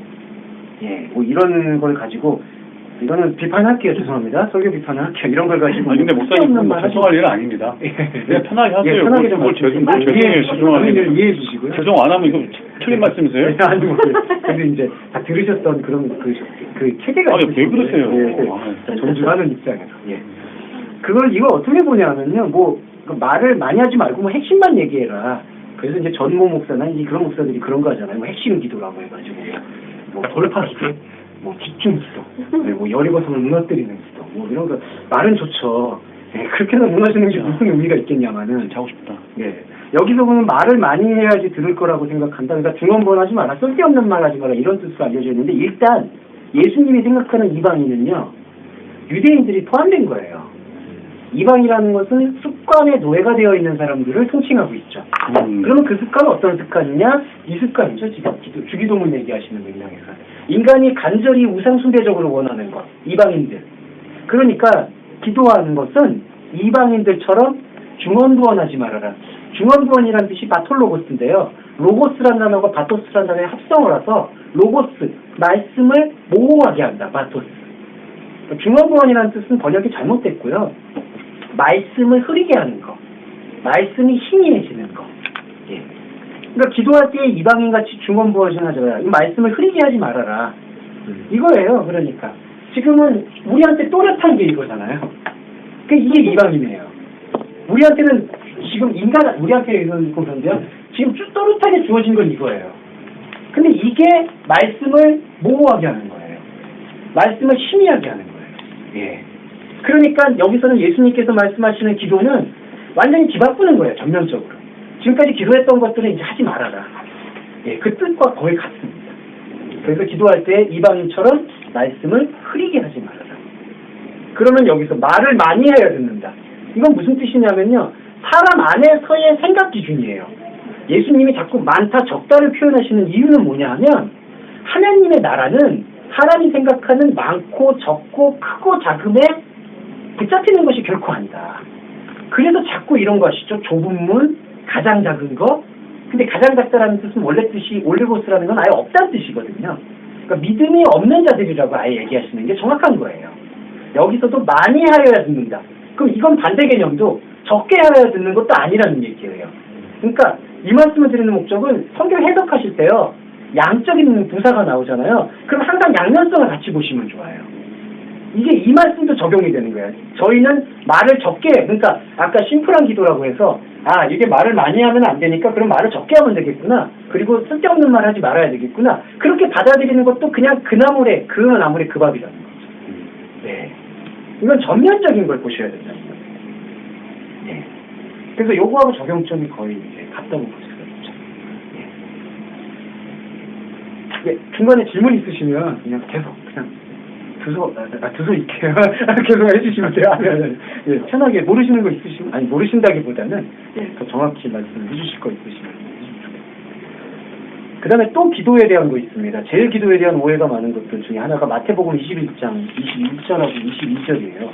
예, 뭐 이런 걸 가지고 이거는 비판할게요. 죄송합니다. 설교 비판을 할게요. 이런 걸 가지고. 근데 목사님 뭐 죄송할 일은 아닙니다. 그냥 편하게 하세요. 예, 편하게 좀 죄송해요. 죄송할 일. 이해해 주시고요. 죄송 안 하면 이거 틀린 말씀이세요? 아니 뭐 근데 이제 다 들으셨던 그런 그 체계가 아니, 왜 그러세요? 예, 존중하는 입장에서. 예. 그걸 이거 어떻게 보냐면요. 뭐 말을 많이 하지 말고 뭐 핵심만 얘기해라. 그래서 이제 전모 목사나 이제 그런 목사들이 그런 거 하잖아요. 뭐 핵심 기도라고 해가지고 뭐 돌파 기도, 뭐 집중 기도, 네, 뭐 여리고성을 무너뜨리는 기도, 뭐 이런 거 말은 좋죠. 예, 그렇게나 무너지는 게 무슨 의미가 있겠냐마는 하고 싶다. 예, 여기서 보면 말을 많이 해야지 들을 거라고 생각한다. 그러니까 중언부언하지 마라, 쓸데없는 말 하지 마라 이런 뜻으로 알려져 있는데 일단 예수님이 생각하는 이방인은요 유대인들이 포함된 거예요. 이방이라는 것은 습관의 노예가 되어 있는 사람들을 통칭하고 있죠. 그러면 그 습관은 어떤 습관이냐? 이 습관이죠. 지금 주기도문 얘기하시는 맥락에서. 인간이 간절히 우상숭배적으로 원하는 것, 이방인들. 그러니까 기도하는 것은 이방인들처럼 중언부언하지 말아라. 중언부언이라는 뜻이 바톨로고스인데요. 로고스라는 단어가 바토스라는 단어의 합성어라서 로고스, 말씀을 모호하게 한다. 바토스. 중언부언이라는 뜻은 번역이 잘못됐고요. 말씀을 흐리게 하는 거. 말씀이 희미해지는 거. 예. 그러니까 기도할 때 이방인같이 중언부언을 하지 마라. 이 말씀을 흐리게 하지 말아라. 이거예요. 그러니까. 지금은 우리한테 또렷한 게 이거잖아요. 이게 이방인이에요. 우리한테는 지금 우리한테 이건 그런데요. 지금 또렷하게 주어진 건 이거예요. 근데 이게 말씀을 모호하게 하는 거예요. 말씀을 희미하게 하는 거예요. 예. 그러니까 여기서는 예수님께서 말씀하시는 기도는 완전히 뒤바꾸는 거예요. 전면적으로. 지금까지 기도했던 것들은 이제 하지 말아라. 예, 그 뜻과 거의 같습니다. 그래서 기도할 때 이방인처럼 말씀을 흐리게 하지 말아라. 그러면 여기서 말을 많이 해야 듣는다. 이건 무슨 뜻이냐면요. 사람 안에서의 생각 기준이에요. 예수님이 자꾸 많다, 적다를 표현하시는 이유는 뭐냐 하면 하나님의 나라는 사람이 생각하는 많고 적고 크고 작음에 붙잡히는 것이 결코 아니다. 그래서 자꾸 이런 거 아시죠? 좁은 문, 가장 작은 거. 근데 가장 작다라는 뜻은 원래 뜻이 올리고스라는 건 아예 없다는 뜻이거든요. 그러니까 믿음이 없는 자들이라고 아예 얘기하시는 게 정확한 거예요. 여기서도 많이 하여야 듣는다. 그럼 이건 반대 개념도 적게 하여야 듣는 것도 아니라는 얘기예요. 그러니까 이 말씀을 드리는 목적은 성경 해석하실 때요. 양적인 부사가 나오잖아요. 그럼 항상 양면성을 같이 보시면 좋아요. 이게 이 말씀도 적용이 되는 거예요. 저희는 말을 적게, 그러니까 아까 심플한 기도라고 해서 이게 말을 많이 하면 안 되니까 그럼 말을 적게 하면 되겠구나. 그리고 쓸데없는 말 하지 말아야 되겠구나. 그렇게 받아들이는 것도 그냥 그 나물에 그 밥이라는 거죠. 네. 이건 전면적인 걸 보셔야 된다는 거예요. 네. 그래서 요거하고 적용점이 거의 이제 같다고 볼 수가 있죠. 네. 중간에 질문 있으시면 그냥 계속 두서 있게요. 계속 해주시면 돼요. 예, 편하게 모르시는 거 있으시면, 모르신다기보다는 더 정확히 말씀을 해주실 거 있으시면 해주시면 좋겠습니다. 그 다음에 또 기도에 대한 거 있습니다. 제일 기도에 대한 오해가 많은 것들 중에 하나가 마태복음 21장 21절하고 22절이에요.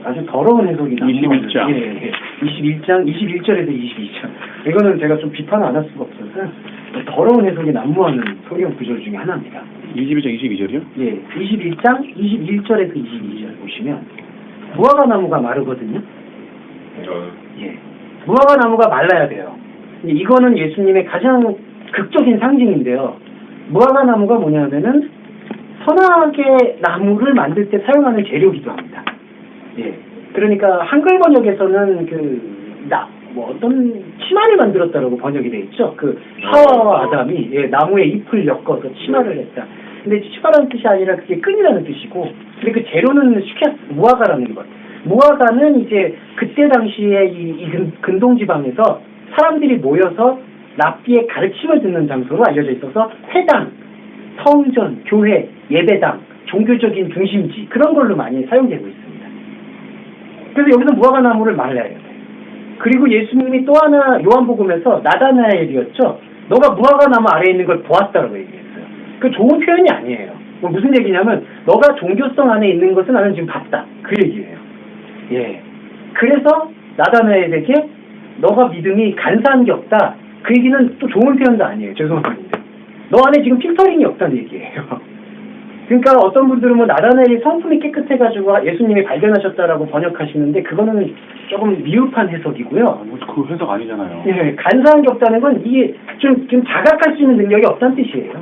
아주 더러운 해석이 나옵니다. 21장. 예. 21절에서 22절. 이거는 제가 좀 비판을 안 할 수가 없어서 더러운 해석이 난무하는 성경 구절 중에 하나입니다. 21장 22절이요? 예. 21장 21절에서 22절 보시면 무화과 나무가 마르거든요. 예. 무화과 나무가 말라야 돼요. 이거는 예수님의 가장 극적인 상징인데요. 무화과 나무가 뭐냐면은 선악의 나무를 만들 때 사용하는 재료기도 합니다. 예. 그러니까 한글 번역에서는 어떤 치마를 만들었다라고 번역이 돼 있죠. 하와와 아담이 나무에 잎을 엮어서 치마를 했다. 근데 치마라는 뜻이 아니라 그게 끈이라는 뜻이고, 근데 그 재료는 무화과라는 것. 무화과는 이제 그때 당시에 이 근동지방에서 사람들이 모여서 랍비의 가르침을 듣는 장소로 알려져 있어서 회당, 성전, 교회, 예배당, 종교적인 중심지 그런 걸로 많이 사용되고 있습니다. 그래서 여기서 무화과 나무를 말라야 해요. 그리고 예수님이 또 하나 요한복음에서 나다나엘이었죠. 너가 무화과 나무 아래에 있는 걸 보았다라고 얘기했어요. 그 좋은 표현이 아니에요. 무슨 얘기냐면 너가 종교성 안에 있는 것은 나는 지금 봤다. 그 얘기예요. 예. 그래서 나다나엘에게 너가 믿음이 간사한 게 없다. 그 얘기는 또 좋은 표현도 아니에요. 죄송합니다. 너 안에 지금 필터링이 없다는 얘기예요. 그러니까 어떤 분들은 나다나엘이 성품이 깨끗해가지고 예수님이 발견하셨다라고 번역하시는데 그거는 조금 미흡한 해석이고요. 그 해석 아니잖아요. 예, 간사한 게 없다는 건 이게 좀 자각할 수 있는 능력이 없다는 뜻이에요.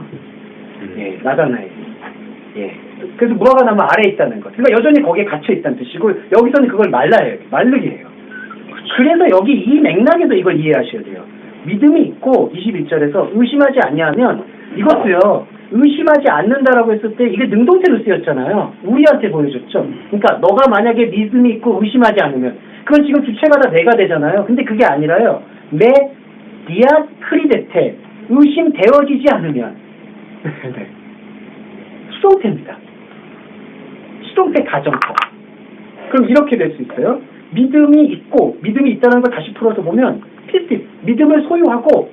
예, 나다나엘이. 예. 그래서 무화과 나무 아래에 있다는 것. 그러니까 여전히 거기에 갇혀 있다는 뜻이고 여기서는 그걸 말르게 해요. 그래서 여기 이 맥락에서 이걸 이해하셔야 돼요. 믿음이 있고 21절에서 의심하지 아니하면 이것도요. 의심하지 않는다라고 했을 때 이게 능동태로 쓰였잖아요. 우리한테 보여줬죠. 그러니까 너가 만약에 믿음이 있고 의심하지 않으면 그건 지금 주체가 다 내가 되잖아요. 근데 그게 아니라요. 메 디아 크리데테 의심되어지지 않으면 네. 수동태입니다. 수동태 가정법. 그럼 이렇게 될 수 있어요. 믿음이 있고 믿음이 있다는 걸 다시 풀어서 보면 필수 믿음을 소유하고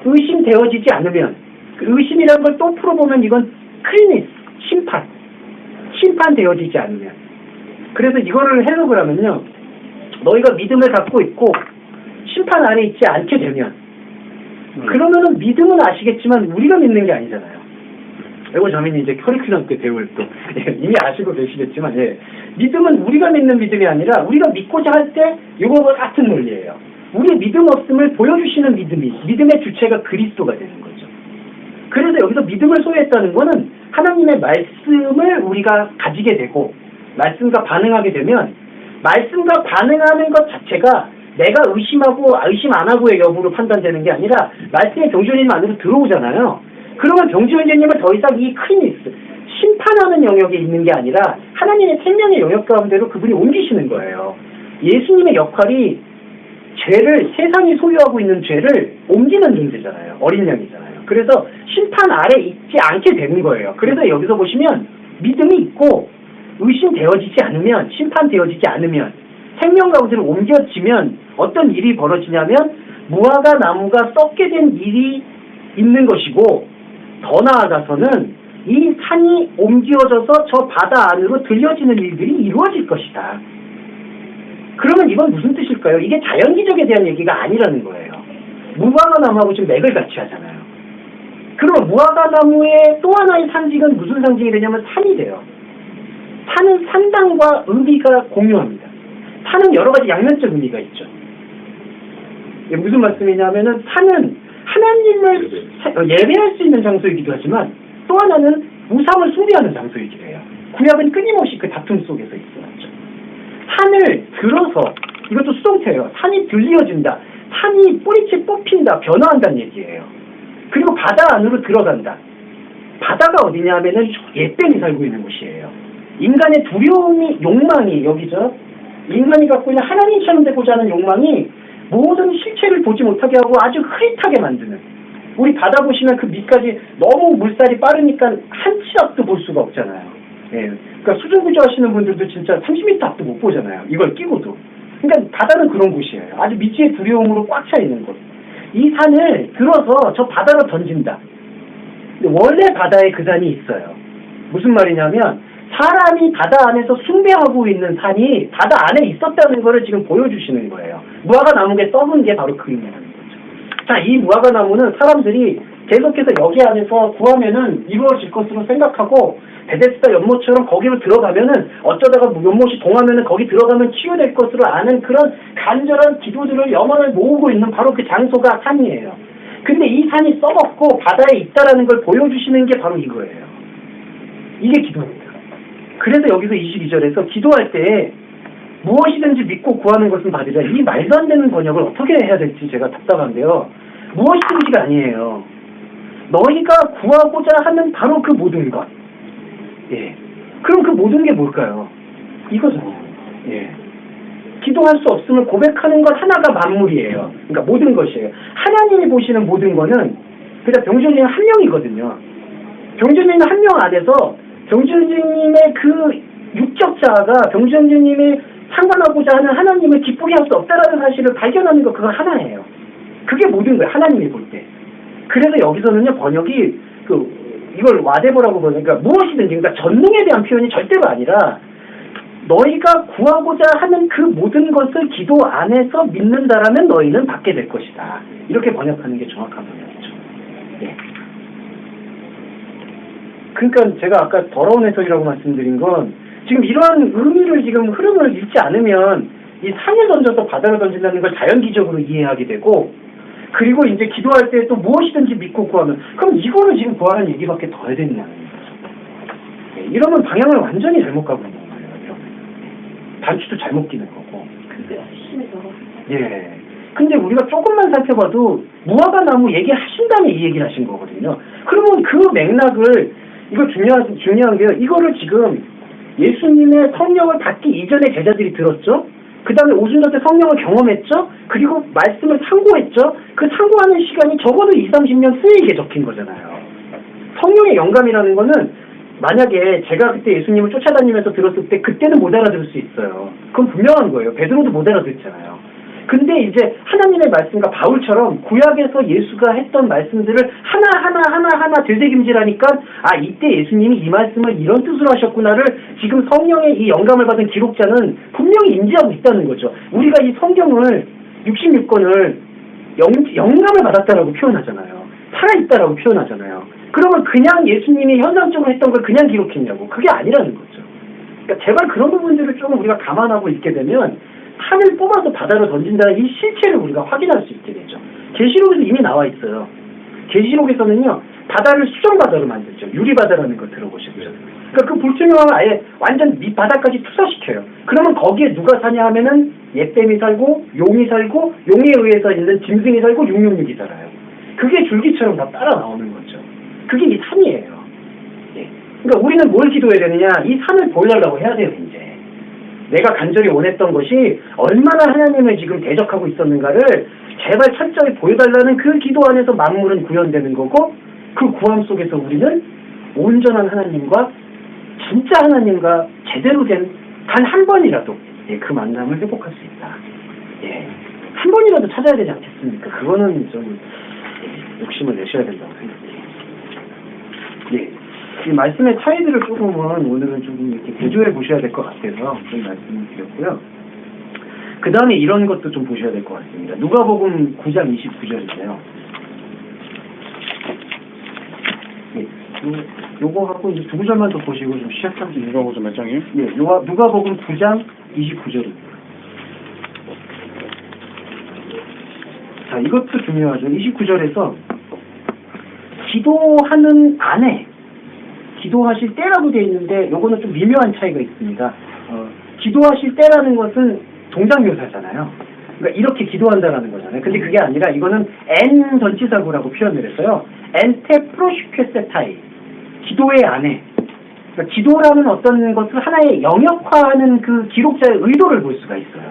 의심되어지지 않으면 그 의심이라는 걸 또 풀어보면 이건 크리니스 심판되어지지 않으면 그래서 이거를 해석을 하면요. 너희가 믿음을 갖고 있고 심판 안에 있지 않게 되면 그러면은 믿음은 아시겠지만 우리가 믿는 게 아니잖아요. 이거 저는 이제 커리큘럼 때 배울 또 이미 아시고 계시겠지만 믿음은 우리가 믿는 믿음이 아니라 우리가 믿고자 할 때 이거와 같은 논리예요. 우리 믿음 없음을 보여주시는 믿음의 주체가 그리스도가 되는 거죠. 그래서 여기서 믿음을 소유했다는 거는 하나님의 말씀을 우리가 가지게 되고 말씀과 반응하게 되면 말씀과 반응하는 것 자체가 내가 의심하고 의심 안 하고의 여부로 판단되는 게 아니라 말씀의 경주님 안으로 들어오잖아요. 그러면 경주님을 더 이상 이 크리니스 심판하는 영역에 있는 게 아니라 하나님의 생명의 영역 가운데로 그분이 옮기시는 거예요. 예수님의 역할이 죄를 세상이 소유하고 있는 죄를 옮기는 존재잖아요. 어린 양이잖아요. 그래서 심판 아래 있지 않게 되는 거예요. 그래서 여기서 보시면 믿음이 있고 의심되어지지 않으면 심판되어지지 않으면 생명 가운데로 옮겨지면 어떤 일이 벌어지냐면 무화과 나무가 썩게 된 일이 있는 것이고 더 나아가서는 이 산이 옮겨져서 저 바다 안으로 들려지는 일들이 이루어질 것이다. 그러면 이건 무슨 뜻일까요? 이게 자연기적에 대한 얘기가 아니라는 거예요. 무화과 나무하고 지금 맥을 같이 하잖아요. 그 그러면 무화과나무의 또 하나의 상징은 무슨 상징이 되냐면 산이 돼요. 산은 산당과 의미가 공유합니다. 산은 여러 가지 양면적 의미가 있죠. 이게 무슨 말씀이냐면은 산은 하나님을 예배할 수 있는 장소이기도 하지만 또 하나는 우상을 숭배하는 장소이기도 해요. 구약은 끊임없이 그 다툼 속에서 있었죠. 산을 들어서, 이것도 수동태예요. 산이 들리어진다. 산이 뿌리채 뽑힌다. 변화한다는 얘기예요. 그리고 바다 안으로 들어간다. 바다가 어디냐 하면은 옛뱀이 살고 있는 곳이에요. 인간의 두려움이, 욕망이 여기죠. 인간이 갖고 있는 하나님처럼 되고자 하는 욕망이 모든 실체를 보지 못하게 하고 아주 흐릿하게 만드는. 우리 바다 보시면 그 밑까지 너무 물살이 빠르니까 한 치 앞도 볼 수가 없잖아요. 예. 그러니까 수중구조 하시는 분들도 진짜 30m 앞도 못 보잖아요. 이걸 끼고도. 그러니까 바다는 그런 곳이에요. 아주 미지의 두려움으로 꽉 차 있는 곳. 이 산을 들어서 저 바다로 던진다. 근데 원래 바다에 그 산이 있어요. 무슨 말이냐면 사람이 바다 안에서 숭배하고 있는 산이 바다 안에 있었다는 거를 지금 보여주시는 거예요. 무화과나무에 써본 게 바로 그 의미라는 거죠. 자, 이 무화과나무는 사람들이 계속해서 여기 안에서 구하면은 이루어질 것으로 생각하고 베데스다 연못처럼 거기로 들어가면은 어쩌다가 연못이 동하면은 거기 들어가면 치유될 것으로 아는 그런 간절한 기도들을 영혼을 모으고 있는 바로 그 장소가 산이에요. 근데 이 산이 썩었고 바다에 있다라는 걸 보여주시는 게 바로 이거예요. 이게 기도입니다. 그래서 여기서 22절에서 기도할 때 무엇이든지 믿고 구하는 것은 받으라. 이 말도 안 되는 번역을 어떻게 해야 될지 제가 답답한데요. 무엇이든지가 아니에요. 너희가 구하고자 하는 바로 그 모든 것. 예. 그럼 그 모든 게 뭘까요? 이거잖아요. 예. 기도할 수 없으면 고백하는 것 하나가 만물이에요. 그러니까 모든 것이에요. 하나님이 보시는 모든 거는 그냥 병준이는 한 명이거든요. 병준이는 한 명 안에서 병준님의 그 육적자가 병준님이 상관하고자 하는 하나님을 기쁘게 할 수 없다라는 사실을 발견하는 거 그거 하나예요. 그게 모든 거예요. 하나님이 볼 때. 그래서 여기서는요 번역이 이걸 whatever라고 그러니까 무엇이든지 그러니까 전능에 대한 표현이 절대로 아니라 너희가 구하고자 하는 그 모든 것을 기도 안에서 믿는다라면 너희는 받게 될 것이다. 이렇게 번역하는 게 정확한 번역이죠. 예. 그러니까 제가 아까 더러운 해석이라고 말씀드린 건 지금 이러한 의미를 지금 흐름을 읽지 않으면 이 산을 던져서 바다로 던진다는 걸 자연기적으로 이해하게 되고 그리고 이제 기도할 때 또 무엇이든지 믿고 구하면 그럼 이거를 지금 구하는 얘기밖에 더 해야 되느냐는 거죠. 예, 이러면 방향을 완전히 잘못 가고 있는 거예요. 이러면. 단추도 잘못 끼는 거고. 근데 심해서. 예. 근데 우리가 조금만 살펴봐도 무화과나무 얘기하신 다음에 이 얘기를 하신 거거든요. 그러면 그 맥락을 이거 중요한 게요. 이거를 지금 예수님의 성령을 받기 이전에 제자들이 들었죠. 그 다음에 오순절 때 성령을 경험했죠. 그리고 말씀을 상고했죠. 그 상고하는 시간이 적어도 20-30년 쓰이게 적힌 거잖아요. 성령의 영감이라는 거는 만약에 제가 그때 예수님을 쫓아다니면서 들었을 때 그때는 못 알아들을 수 있어요. 그건 분명한 거예요. 베드로도 못 알아듣잖아요. 근데 이제 하나님의 말씀과 바울처럼 구약에서 예수가 했던 말씀들을 하나하나 들새김질하니까 아 이때 예수님이 이 말씀을 이런 뜻으로 하셨구나를 지금 성령의 이 영감을 받은 기록자는 분명히 인지하고 있다는 거죠. 우리가 이 성경을 66권을 영감을 받았다라고 표현하잖아요. 살아있다라고 표현하잖아요. 그러면 그냥 예수님이 현상적으로 했던 걸 그냥 기록했냐고. 그게 아니라는 거죠. 그러니까 제발 그런 부분들을 조금 우리가 감안하고 있게 되면 산을 뽑아서 바다로 던진다는 이 실체를 우리가 확인할 수 있게 되죠. 계시록에서 이미 나와 있어요. 계시록에서는요 바다를 수정바다로 만들죠. 유리바다라는 걸 들어보셨죠. 그러니까 그 불투명함을 아예 완전 밑바닥까지 투사시켜요. 그러면 거기에 누가 사냐 하면은 옛뱀이 살고 용이 살고 용에 의해서 있는 짐승이 살고 666이 살아요. 그게 줄기처럼 다 따라 나오는 거죠. 그게 이 산이에요. 예. 그러니까 우리는 뭘 기도해야 되느냐? 이 산을 보여달라고 해야 돼요. 이제 내가 간절히 원했던 것이 얼마나 하나님을 지금 대적하고 있었는가를 제발 철저히 보여달라는 그 기도 안에서 만물은 구현되는 거고 그 구함 속에서 우리는 온전한 하나님과 진짜 하나님과 제대로 된 단 한 번이라도 예, 그 만남을 회복할 수 있다. 예, 한 번이라도 찾아야 되지 않겠습니까? 그거는 좀 욕심을 내셔야 된다고 생각해요. 예. 이 말씀의 차이들을 조금은 오늘은 조금 이렇게 대조해 보셔야 될 것 같아서 좀 말씀을 드렸고요. 그 다음에 이런 것도 좀 보셔야 될 것 같습니다. 누가복음 9장 29절인데요. 요거 하고 이제 두 구절만 더 보시고 좀 시작하겠습니다. 누가복음 몇 장이요? 예, 누가복음 9장 29절입니다. 자, 이것도 중요하죠. 29절에서 기도하는 안에 기도하실 때라고 되어 있는데 요거는 좀 미묘한 차이가 있습니다. 기도하실 때라는 것은 동작 묘사잖아요. 그러니까 이렇게 기도한다라는 거잖아요. 근데 그게 아니라 이거는 엔 전치사구라고 표현을 했어요. 엔테 프로시퀘세타이, 기도의 안에. 그러니까 기도라는 어떤 것을 하나의 영역화하는 그 기록자의 의도를 볼 수가 있어요.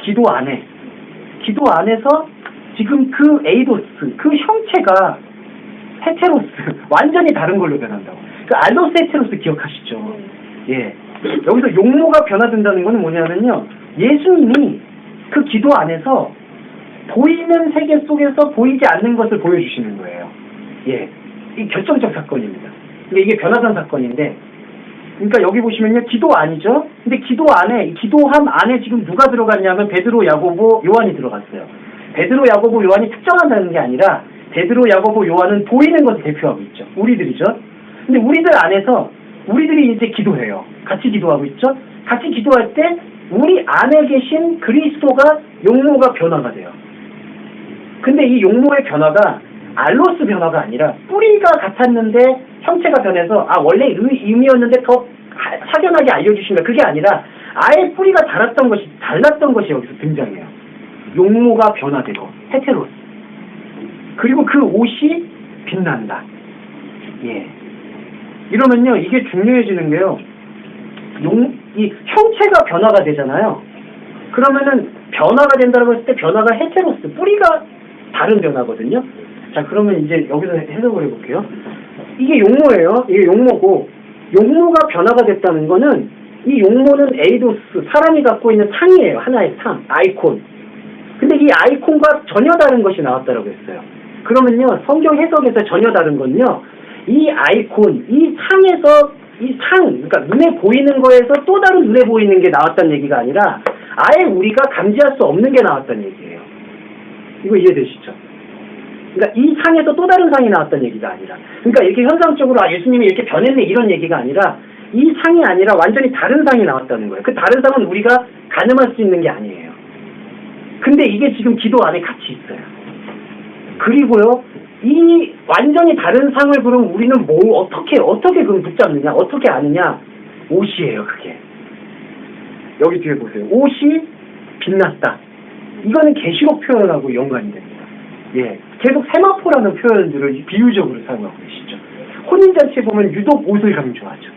기도 안에. 기도 안에서 지금 그 에이도스, 그 형체가 헤테로스, 완전히 다른 걸로 변한다고. 그 알로스 헤테로스 기억하시죠? 예. 여기서 용모가 변화된다는 거는 뭐냐면요. 예수님이 그 기도 안에서 보이는 세계 속에서 보이지 않는 것을 보여주시는 거예요. 예. 이 결정적 사건입니다. 이게 변화산 사건인데, 그러니까 여기 보시면요. 기도 안이죠? 근데 기도 안에, 이 기도함 안에 지금 누가 들어갔냐면 베드로, 야고보, 요한이 들어갔어요. 베드로, 야고보, 요한이 특정한다는 게 아니라 베드로, 야고보, 요한은 보이는 것을 대표하고 있죠. 우리들이죠. 근데 우리들 안에서 우리들이 이제 기도해요. 같이 기도하고 있죠. 같이 기도할 때 우리 안에 계신 그리스도가 용모가 변화가 돼요. 근데 이 용모의 변화가 알로스 변화가 아니라 뿌리가 같았는데 형체가 변해서 원래 의미였는데 더 확연하게 알려주신다. 그게 아니라 아예 뿌리가 달랐던 것이 여기서 등장해요. 용모가 변화되고 헤테로스. 그리고 그 옷이 빛난다. 예. 이러면요, 이게 중요해지는 게요. 이 형체가 변화가 되잖아요. 그러면은 변화가 된다고 했을 때 변화가 헤테로스, 뿌리가 다른 변화거든요. 자, 그러면 이제 여기서 해석을 해볼게요. 이게 용모예요. 이게 용모고, 용모가 변화가 됐다는 거는 이 용모는 에이도스, 사람이 갖고 있는 상이에요. 하나의 상, 아이콘. 근데 이 아이콘과 전혀 다른 것이 나왔다고 했어요. 그러면요, 성경 해석에서 전혀 다른 건요, 이 아이콘, 이 상에서, 그러니까 눈에 보이는 거에서 또 다른 눈에 보이는 게 나왔다는 얘기가 아니라 아예 우리가 감지할 수 없는 게 나왔다는 얘기예요. 이거 이해되시죠? 그러니까 이 상에서 또 다른 상이 나왔다는 얘기가 아니라, 그러니까 이렇게 현상적으로 예수님이 이렇게 변했네 이런 얘기가 아니라 이 상이 아니라 완전히 다른 상이 나왔다는 거예요. 그 다른 상은 우리가 가늠할 수 있는 게 아니에요. 근데 이게 지금 기도 안에 같이 있어요. 그리고요, 이 완전히 다른 상을 그럼 우리는 어떻게 그럼 붙잡느냐, 어떻게 아느냐? 옷이에요, 그게. 여기 뒤에 보세요. 옷이 빛났다. 이거는 계시록 표현하고 연관이 됩니다. 예, 계속 세마포라는 표현들을 비유적으로 사용하고 계시죠. 혼인잔치에 보면 유독 옷을 강조하죠.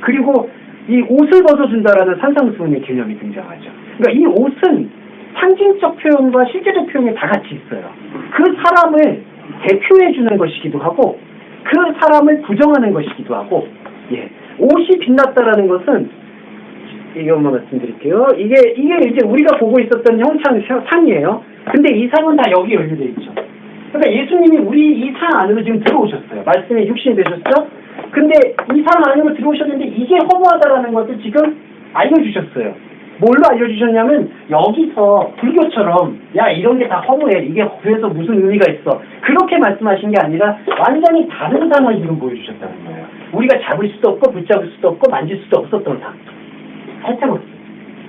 그리고 이 옷을 벗어준다라는 산상수훈의 개념이 등장하죠. 그러니까 이 옷은 상징적 표현과 실제적 표현이 다 같이 있어요. 그 사람을 대표해주는 것이기도 하고 그 사람을 부정하는 것이기도 하고, 예, 옷이 빛났다라는 것은 이것만 말씀드릴게요. 이게 이제 우리가 보고 있었던 형상 상이에요. 근데 이 상은 다 여기 연루되어 있죠. 그러니까 예수님이 우리 이 상 안으로 지금 들어오셨어요. 말씀이 육신이 되셨죠? 근데 이 상 안으로 들어오셨는데 이게 허무하다라는 것을 지금 알려주셨어요. 뭘로 알려주셨냐면 여기서 불교처럼 야 이런 게 다 허무해. 이게 그래서 무슨 의미가 있어. 그렇게 말씀하신 게 아니라 완전히 다른 상을 지금 보여주셨다는 거예요. 우리가 잡을 수도 없고 붙잡을 수도 없고 만질 수도 없었던 상. 헤테로스.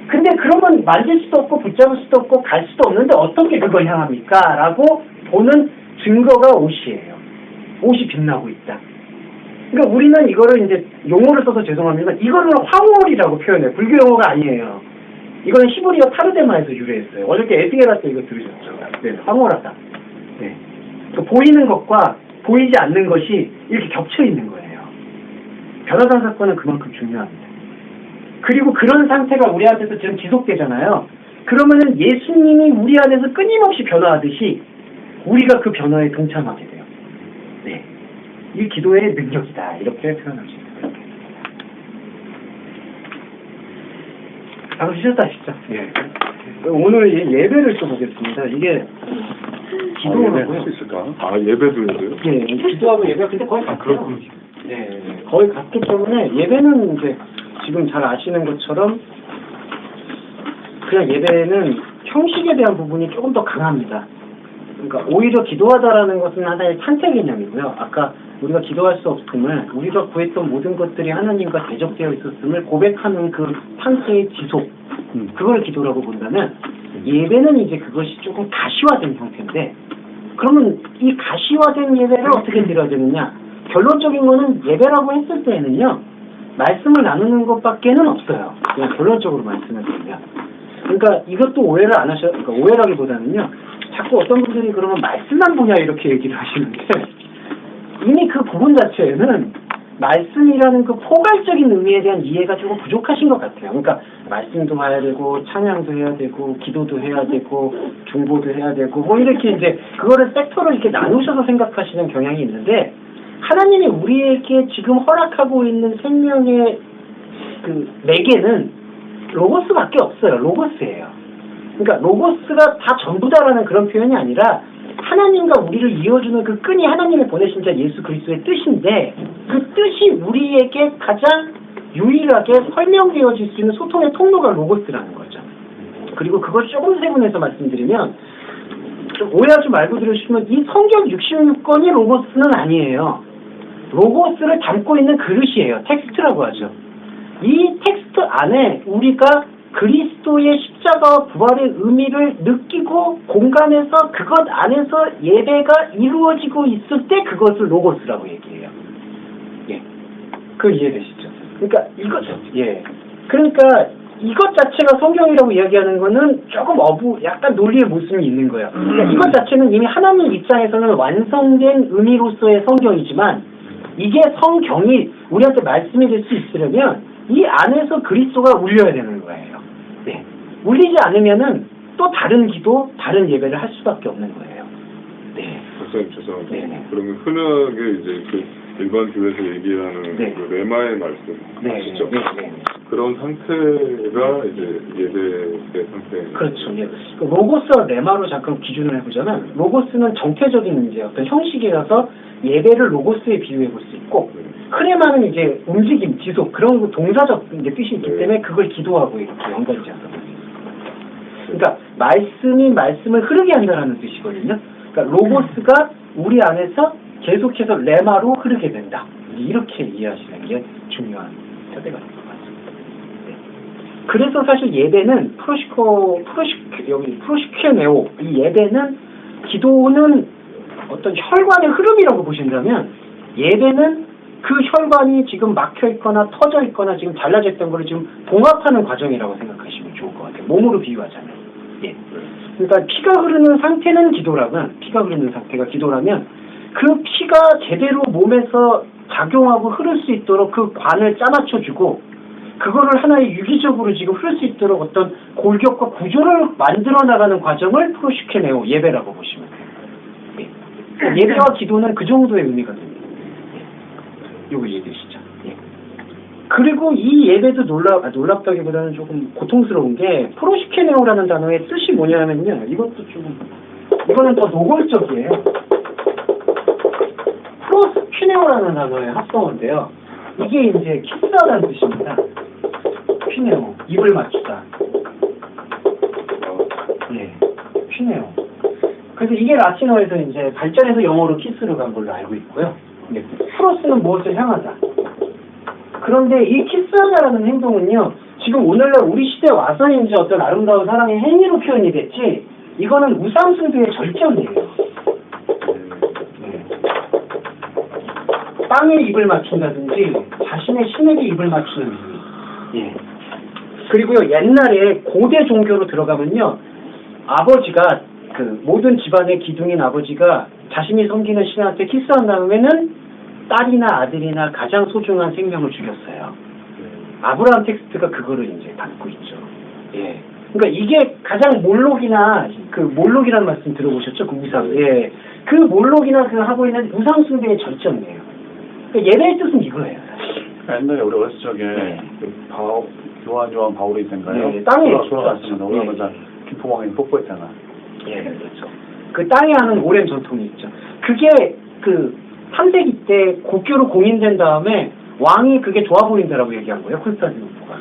근데 그러면 만질 수도 없고 붙잡을 수도 없고 갈 수도 없는데 어떻게 그걸 향합니까? 라고 보는 증거가 옷이에요. 옷이 빛나고 있다. 그러니까 우리는 이거를 이제 용어를 써서 죄송합니다만 이거는 황홀이라고 표현해요. 불교 용어가 아니에요. 이거는 히브리어 타르데마에서 유래했어요. 어저께 에스겔 때 이거 들으셨죠? 네, 황홀하다. 네. 그 보이는 것과 보이지 않는 것이 이렇게 겹쳐 있는 거예요. 변화산 사건은 그만큼 중요합니다. 그리고 그런 상태가 우리한테서 지금 지속되잖아요. 그러면은 예수님이 우리 안에서 끊임없이 변화하듯이 우리가 그 변화에 동참하게 돼요. 네. 이 기도의 능력이다. 이렇게 표현할 수 있습니다. 쉬셨다시죠? 예. 오늘 예배를 써보겠습니다. 이게 기도하고 할 수 있을까? 예배도 해야 돼요? 예, 기도하고 예배가 근데 거의 같아요. 그렇군요. 네, 거의 같기 때문에 예배는 이제 지금 잘 아시는 것처럼 그냥 예배는 형식에 대한 부분이 조금 더 강합니다. 그러니까 오히려 기도하다라는 것은 하나의 상태 개념이고요. 아까 우리가 기도할 수 없음을, 우리가 구했던 모든 것들이 하나님과 대적되어 있었음을 고백하는 그 상태의 지속, 그걸 기도라고 본다면, 예배는 이제 그것이 조금 가시화된 형태인데, 그러면 이 가시화된 예배를 어떻게 드려야 되느냐? 결론적인 거는 예배라고 했을 때에는요, 말씀을 나누는 것밖에는 없어요. 그냥 결론적으로 말씀을 드리면. 그러니까 이것도 오해를 안 하셔, 그러니까 오해라기보다는요, 자꾸 어떤 분들이 그러면 말씀만 보냐 이렇게 얘기를 하시는데, 이미 그 부분 자체에는 말씀이라는 그 포괄적인 의미에 대한 이해가 조금 부족하신 것 같아요. 그러니까 말씀도 봐야 되고, 찬양도 해야 되고, 기도도 해야 되고, 중보도 해야 되고, 뭐 이렇게 이제 그거를 섹터로 이렇게 나누셔서 생각하시는 경향이 있는데, 하나님이 우리에게 지금 허락하고 있는 생명의 그 매개는 로고스밖에 없어요. 로고스예요. 그러니까 로고스가 다 전부다라는 그런 표현이 아니라 하나님과 우리를 이어주는 그 끈이 하나님의 보내신 자 예수 그리스도의 뜻인데, 그 뜻이 우리에게 가장 유일하게 설명되어질 수 있는 소통의 통로가 로고스라는 거죠. 그리고 그걸 조금 세분해서 말씀드리면, 좀 오해하지 말고 들으시면 이 성경 66권이 로고스는 아니에요. 로고스를 담고 있는 그릇이에요. 텍스트라고 하죠. 이 텍스트 안에 우리가 그리스도의 십자가와 부활의 의미를 느끼고 공감해서 그것 안에서 예배가 이루어지고 있을 때 그것을 로고스라고 얘기해요. 예. 그 이해되시죠? 그러니까 이거죠. 예. 그러니까 이것 자체가 성경이라고 이야기하는 거는 조금 약간 논리의 모순이 있는 거예요. 그러니까 이것 자체는 이미 하나님 입장에서는 완성된 의미로서의 성경이지만, 이게 성경이 우리한테 말씀이 될 수 있으려면 이 안에서 그리스도가 울려야 되는 거예요. 네. 울리지 않으면은 또 다른 기도, 다른 예배를 할 수밖에 없는 거예요. 네. 박사님 죄송합니다. 네네. 그러면 흔하게 이제 그 일반 교회에서 얘기하는 네. 그 레마의 말씀, 네. 아시죠? 네. 네. 그런 상태가 이제 예배의 상태. 그렇죠. 예. 그 로고스와 레마로 잠깐 기준을 해보자면, 로고스는 정태적인 이제 어떤 형식이라서 예배를 로고스에 비유해 볼 수 있고, 크레마는 이제 움직임, 지속, 그런 동사적 이제 뜻이 있기 때문에 그걸 기도하고 이렇게 연관이 되어서. 그러니까 말씀이 말씀을 흐르게 한다는 뜻이거든요. 그러니까 로고스가 우리 안에서 계속해서 레마로 흐르게 된다. 이렇게 이해하시는 게 중요한 태도가 될 것 같습니다. 네. 그래서 사실 예배는 프로시케네오, 이 예배는, 기도는 어떤 혈관의 흐름이라고 보신다면, 예배는 그 혈관이 지금 막혀 있거나 터져 있거나 지금 잘라져 있던 걸 지금 봉합하는 과정이라고 생각하시면 좋을 것 같아요. 몸으로 비유하자면. 예. 그러니까 피가 흐르는 상태는 기도라면, 피가 흐르는 상태가 기도라면, 그 피가 제대로 몸에서 작용하고 흐를 수 있도록 그 관을 짜맞춰주고, 그거를 하나의 유기적으로 지금 흐를 수 있도록 어떤 골격과 구조를 만들어 나가는 과정을 프로시케네오, 예배라고 보시면 돼요. 예. 예배와 기도는 그 정도의 의미가 됩니다. 예. 요거 이해되시죠? 예. 그리고 이 예배도 놀랍다기보다는 조금 고통스러운 게, 프로시케네오라는 단어의 뜻이 뭐냐면요, 이거는 더 노골적이에요. 프로스퀴네오라는 단어의 합성어인데요. 이게 이제 키스하다는 뜻입니다. 퀴네오, 입을 맞추다. 네, 퀴네오. 그래서 이게 라틴어에서 이제 발전해서 영어로 키스로 간 걸로 알고 있고요. 네, 프로스는 무엇을 향하다. 그런데 이 키스하다라는 행동은요, 지금 오늘날 우리 시대에 와서 이제 어떤 아름다운 사랑의 행위로 표현이 됐지, 이거는 우상숭배의 절정이에요. 땅에 입을 맞춘다든지 자신의 신에게 입을 맞추는 의미. 예. 그리고요, 옛날에 고대 종교로 들어가면요, 아버지가, 그 모든 집안의 기둥인 아버지가 자신이 섬기는 신한테 키스한 다음에는 딸이나 아들이나 가장 소중한 생명을 죽였어요. 아브라함 텍스트가 그거를 이제 담고 있죠. 예. 그러니까 이게 가장 몰록이라는 말씀 들어보셨죠? 그 우상. 예. 그 몰록이나 그 하고 있는 우상숭배의 절정이에요. 예배의 뜻은 이거예요. 옛날에 우리 어렸을 적에 네. 그 요한 바울이 있던가요? 네, 땅에 돌아갔습니다. 올라가자 김포왕이 뽀뽀했잖아. 예, 그렇죠. 그 땅에 하는 오랜 전통이 있죠. 그게 그 3세기 때 국교로 공인된 다음에 왕이 그게 좋아 보인다라고 얘기한 거예요. 콘스탄티노플가.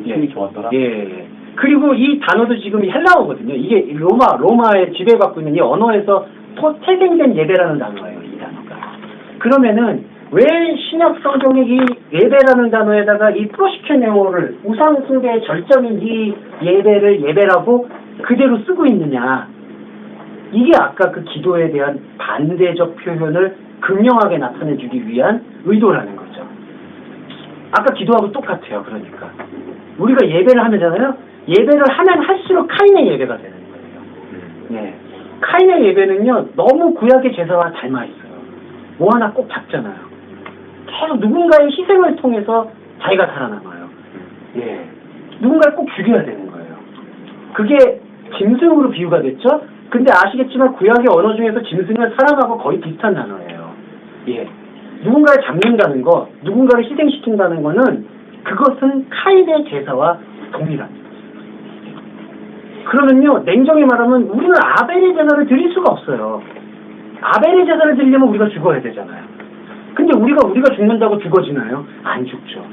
힘이 좋았더라. 예. 그리고 이 단어도 지금 헬라어거든요. 이게 로마의 지배받고 있는 이 언어에서 태생된 예배라는 단어예요. 이 단어가. 그러면은 왜 신약 성경의 이 예배라는 단어에다가 이 프로시케네오를 우상 숭배의 절정인 이 예배를 예배라고 그대로 쓰고 있느냐? 이게 아까 그 기도에 대한 반대적 표현을 극명하게 나타내주기 위한 의도라는 거죠. 아까 기도하고 똑같아요. 그러니까 우리가 예배를 하면잖아요. 예배를 하면 할수록 카인의 예배가 되는 거예요. 네. 카인의 예배는요 너무 구약의 제사와 닮아 있어요. 뭐 하나 꼭 잡잖아요. 계속 누군가의 희생을 통해서 자기가 살아남아요. 예. 누군가를 꼭 죽여야 되는 거예요. 그게 짐승으로 비유가 됐죠. 근데 아시겠지만 구약의 언어 중에서 짐승은 사람하고 거의 비슷한 단어예요. 예. 누군가를 잡는다는 거, 누군가를 희생시킨다는 거는 그것은 카인의 제사와 동일합니다. 그러면요, 냉정히 말하면 우리는 아벨의 제사를 드릴 수가 없어요. 아벨의 제사를 드리려면 우리가 죽어야 되잖아요. 근데 우리가 죽는다고 죽어지나요? 안 죽죠.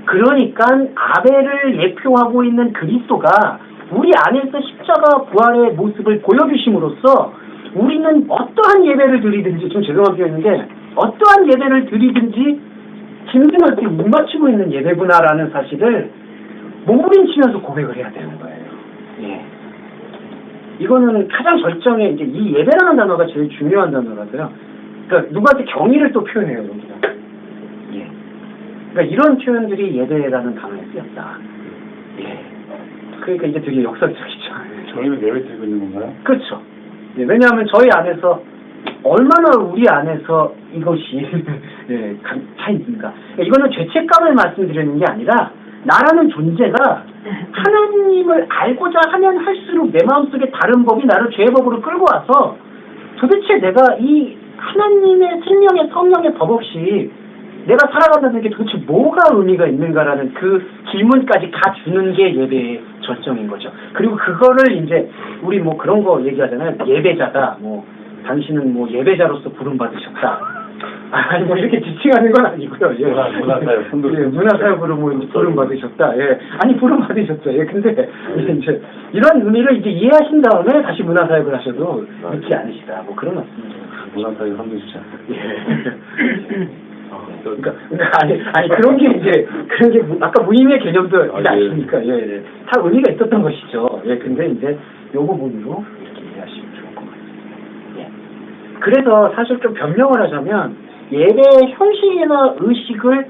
그러니까 아벨을 예표하고 있는 그리스도가 우리 안에서 십자가 부활의 모습을 보여주심으로써 우리는 어떠한 예배를 드리든지, 좀 죄송한 표현인데 어떠한 예배를 드리든지 짐승한테 못 맞추고 있는 예배구나라는 사실을 몸부림치면서 고백을 해야 되는 거예요. 예. 이거는 가장 절정의 이제 이 예배라는 단어가 제일 중요한 단어라서요. 그러니까 누구한테 경의를 또 표현해요, 여기가. 예. 그러니까 이런 표현들이 예배라는 단어에 쓰였다. 예. 그러니까 이게 되게 역사적이죠. 저희는 예배 드리고 있는 건가요? 그렇죠. 예, 왜냐하면 저희 안에서 얼마나 우리 안에서 이것이 예, 차 있습니까? 이거는 죄책감을 말씀드리는 게 아니라 나라는 존재가 하나님을 알고자 하면 할수록 내 마음속에 다른 법이 나를 죄의 법으로 끌고 와서 도대체 내가 이 하나님의 생명의 성령의 법 없이 내가 살아간다는 게 도대체 뭐가 의미가 있는가라는 그 질문까지 다 주는 게 예배의 절정인 거죠. 그리고 그거를 이제 우리 뭐 그런 거 얘기하잖아요. 예배자다. 뭐 당신은 뭐 예배자로서 부름 받으셨다. 아니 뭐 이렇게 지칭하는 건 아니고요. 예. 문화사역 선도. 예, 문화사역으로 뭐 부름 받으셨다. 예. 아니 부름 받으셨죠. 예. 근데 이제 이런 의미를 이제 이해하신 다음에 다시 문화사역을 하셔도 늦지 않으시다. 뭐 그런 말씀이죠. 문화사역 선도시죠. 예. 그러니까 아니 그런 게 이제 그런 게 아까 무의미의 개념도 아, 아십니까? 예, 예. 다 의미가 있었던 것이죠. 예, 근데 이제 요 부분으로 이렇게 이해하시면 좋을 것 같습니다. 예. 그래서 사실 좀 변명을 하자면 예배의 형식이나 의식을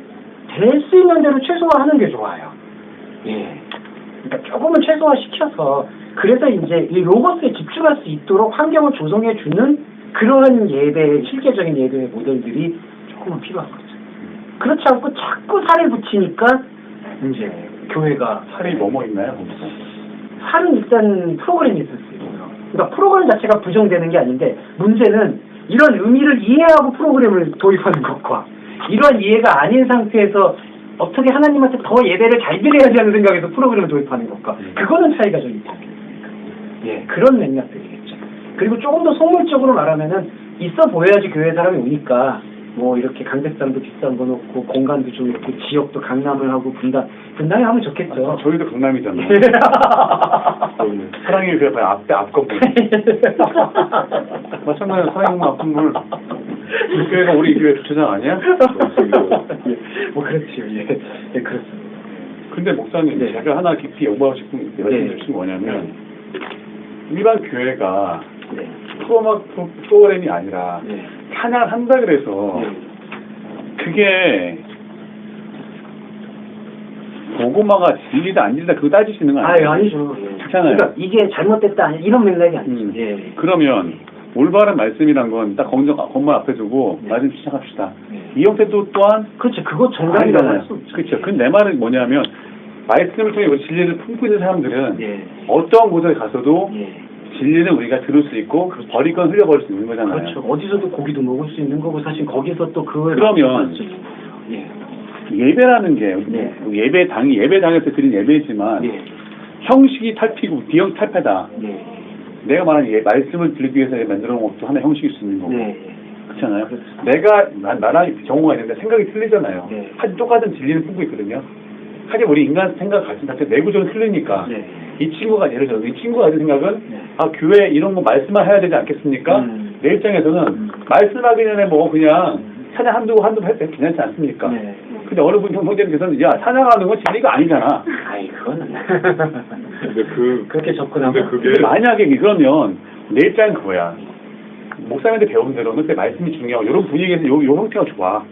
될 수 있는 대로 최소화하는 게 좋아요. 예. 그러니까 조금은 최소화시켜서 그래서 이제 이 로고스에 집중할 수 있도록 환경을 조성해 주는 그러한 예배, 실제적인 예배의 모델들이 조금은 필요한 거죠. 그렇지 않고 자꾸 살을 붙이니까 이제 교회가 살이 뭐뭐 있나요? 거기서? 살은 일단 프로그램이 있을 수 있고요. 그러니까 프로그램 자체가 부정되는 게 아닌데 문제는 이런 의미를 이해하고 프로그램을 도입하는 것과 이런 이해가 아닌 상태에서 어떻게 하나님한테 더 예배를 잘 드려야지 하는 생각에서 프로그램을 도입하는 것과 그거는 차이가 좀 있지 않겠습니까? 예, 그런 맥락들이겠죠. 그리고 조금 더 속물적으로 말하면은 있어 보여야지 교회 사람이 오니까 뭐 이렇게 강백산도 비싼 거 놓고 공간도 좀 있고 지역도 강남을 하고 분당에 하면 좋겠죠. 아, 저희도 강남이잖아요. 사랑의 교회 앞 건물. 마찬가지로 사랑의 앞건물. 우리 교회가 우리 교회 주차장 아니야? 예, 뭐 그렇지요. 예, 예 그렇습니다. 근데 목사님 네. 제가 하나 깊이 연구하고 싶은 말씀드리는 게 뭐냐면 일반 교회가 네. 프로그램이 아니라 네. 찬양한다 그래서 그게 고구마가 진리다 안 진리다 그거 따질 수 있는 거 아니에요? 아니죠. 그렇잖아요. 그러니까 이게 잘못됐다 아니 이런 맥락이 아니죠. 예. 그러면 올바른 말씀이란 건 딱 건물 앞에 두고 말씀 시작합시다. 이 형태도 또한 그렇죠. 그거 정답이라고 할 수 없죠. 그렇죠. 근데 내 말은 뭐냐면 말씀을 통해 진리를 품고 있는 사람들은 예. 어떠한 곳에 가서도 예. 진리는 우리가 들을 수 있고 버릴 건 흘려버릴 수 있는 거잖아요. 그렇죠. 어디서도 고기도 먹을 수 있는 거고 사실 거기서 또 그걸 그러면 예. 예배라는 게 네. 예배당에서 드린 예배지만 예. 형식이 탈피고 비형 탈패다. 예. 내가 말하는 말씀을 들기 위해서 만들어 놓은 것도 하나의 형식일 수 있는 거고. 네. 그렇잖아요. 그렇죠. 내가 나랑 경우가 있는데 생각이 틀리잖아요. 네. 하여튼 똑같은 진리를 품고 있거든요. 하지만 우리 인간 생각 같은 자체 내구적으로 틀리니까 네. 이 친구가 예를 들어서 이 친구가 가진 생각은 네. 아 교회 이런 거 말씀만 해야 되지 않겠습니까? 내 입장에서는 말씀하기 전에 뭐 그냥 찬양 한두 번 해도 괜찮지 않습니까? 네. 근데 어느 분 형제님께서는 야 찬양하는 건 진리가 아니잖아. 아이 그거는 근데 그렇게 접근하고. 근데 그게 근데 만약에 그러면 내 입장은 그거야. 목사님한테 배운 대로는 그때 말씀이 중요하고 이런 분위기에서 요 형태가 좋아.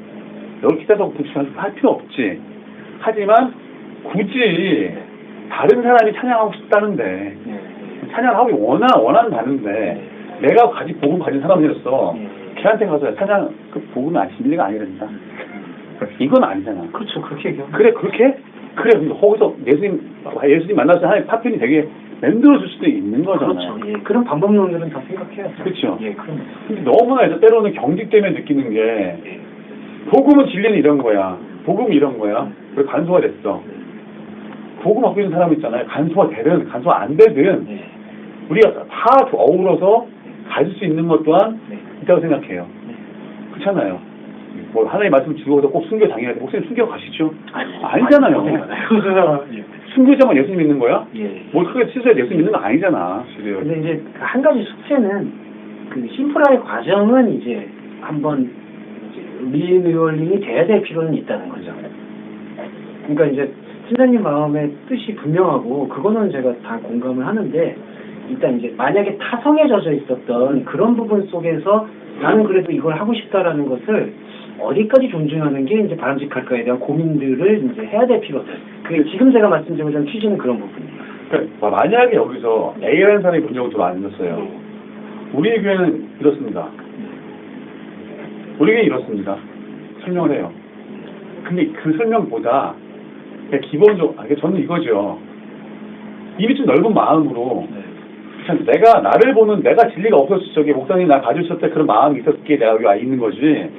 여기 기타도 할 필요 없지. 하지만 굳이 다른 사람이 찬양하고 싶다는데 네. 찬양하고 원하는데 내가 복음 가진 사람이었어. 걔한테 가서 찬양 그 복음이 진리가 아니란다. 이건 아니잖아. 그렇죠. 그렇게 얘기하면. 그래 그렇게? 그래 근데 거기서 예수님 만나서 하나님 파편이 되게 만들어줄 수도 있는 거잖아요. 그렇죠. 예. 그런 방법론들은 다 생각해야죠. 그렇죠. 예, 그럼. 근데 너무나 이제 때로는 경직 때문에 느끼는 게 복음은 진리는 이런 거야. 복음이 이런 거야. 왜 간소화 됐어? 복음 갖고 있는 사람 있잖아요. 간소화 되든 간소화 안 되든 네. 우리가 다 어우러서 가질 수 있는 것 또한 있다고 생각해요. 그렇잖아요. 뭐 하나님 말씀 주고서 꼭 순교 당해야 돼. 목사님 순교 가시죠? 아니잖아요. 예. 순교자만 예수 믿는 거야? 예. 뭘 크게 치서야 예수 믿는 거 아니잖아. 근데 이제 그한 가지 숙제는 그 심플하의 과정은 이제 한번 리뉴얼링이 돼야 될 필요는 있다는 거죠. 그러니까 이제 팀장님 마음의 뜻이 분명하고 그거는 제가 다 공감을 하는데 일단 이제 만약에 타성에 젖어 있었던 그런 부분 속에서 나는 그래도 이걸 하고 싶다라는 것을 어디까지 존중하는 게 이제 바람직할까에 대한 고민들을 이제 해야 될 필요들. 그 지금 제가 말씀드리고자 하는 취지는 그런 부분이에요. 그러니까 만약에 여기서 A라는 사람이 본 적은 좀 안 있었어요. 우리 교회는 이렇습니다. 우리 교회는 이렇습니다. 설명을 해요. 근데 그 설명보다 그냥 기본적으로 저는 이거죠. 이미 좀 넓은 마음으로 참 내가 나를 보는 내가 진리가 없었을 적에 목사님이 나 봐주셨을 때 그런 마음이 있었기에 내가 여기 와 있는 거지.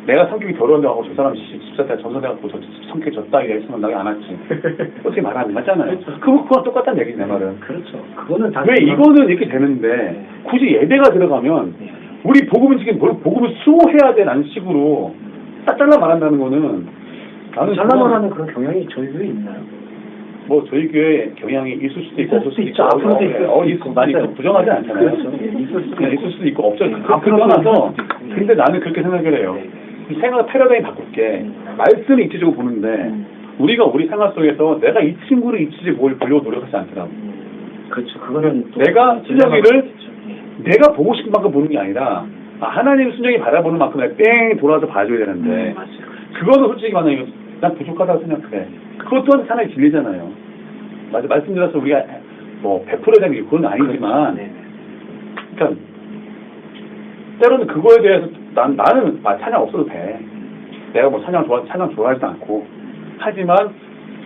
내가 성격이 더러운다고 저 사람 집사때 전선해갖고 저 성격이 졌다 이랬으면 나게 안 왔지. 어떻게 말하는 맞잖아요. 그건 똑같다는 얘기지 내 말은. 그렇죠. 그거는 다 왜 이거는 이렇게 되는데 굳이 예배가 들어가면 우리 복음은 지금 복음을 수호해야 돼라는 식으로 딱 잘라 말한다는 거는 나는 잘라말하는 그런 경향이 저희 교회에 있나요? 뭐 저희 교회 경향이 있을 수도 있고 없을 수도 있고 앞으로도 있고 많이 부정하지 않잖아요. 그렇죠. 예, 있을 수도 그냥 있을 수도 있고 없죠. 그 앞으로도 떠나서 있을 수도 있고. 근데 나는 그렇게 생각을 해요. 이 생각 패러다임 바꿀게. 말씀을 이치적으로 보는데 우리가 우리 생활 속에서 내가 이 친구를 이치지 보려고 노력하지 않더라고. 그렇죠. 그거는 또 내가 순정이를 있겠죠. 예. 내가 보고 싶은 만큼 보는 게 아니라 하나님 순정이 바라보는 만큼 내가 뺑 돌아서 봐줘야 되는데 맞아요. 그거는 솔직히 말하면 난 부족하다고 생각해. 그것 또한 하나의 진리잖아요. 맞아, 말씀드려서 우리가 뭐 100%에 대한 게 그건 아니지만 네. 그러니까 때로는 그거에 대해서 나는 찬양 없어도 돼. 내가 뭐 찬양 좋아하지도 않고. 하지만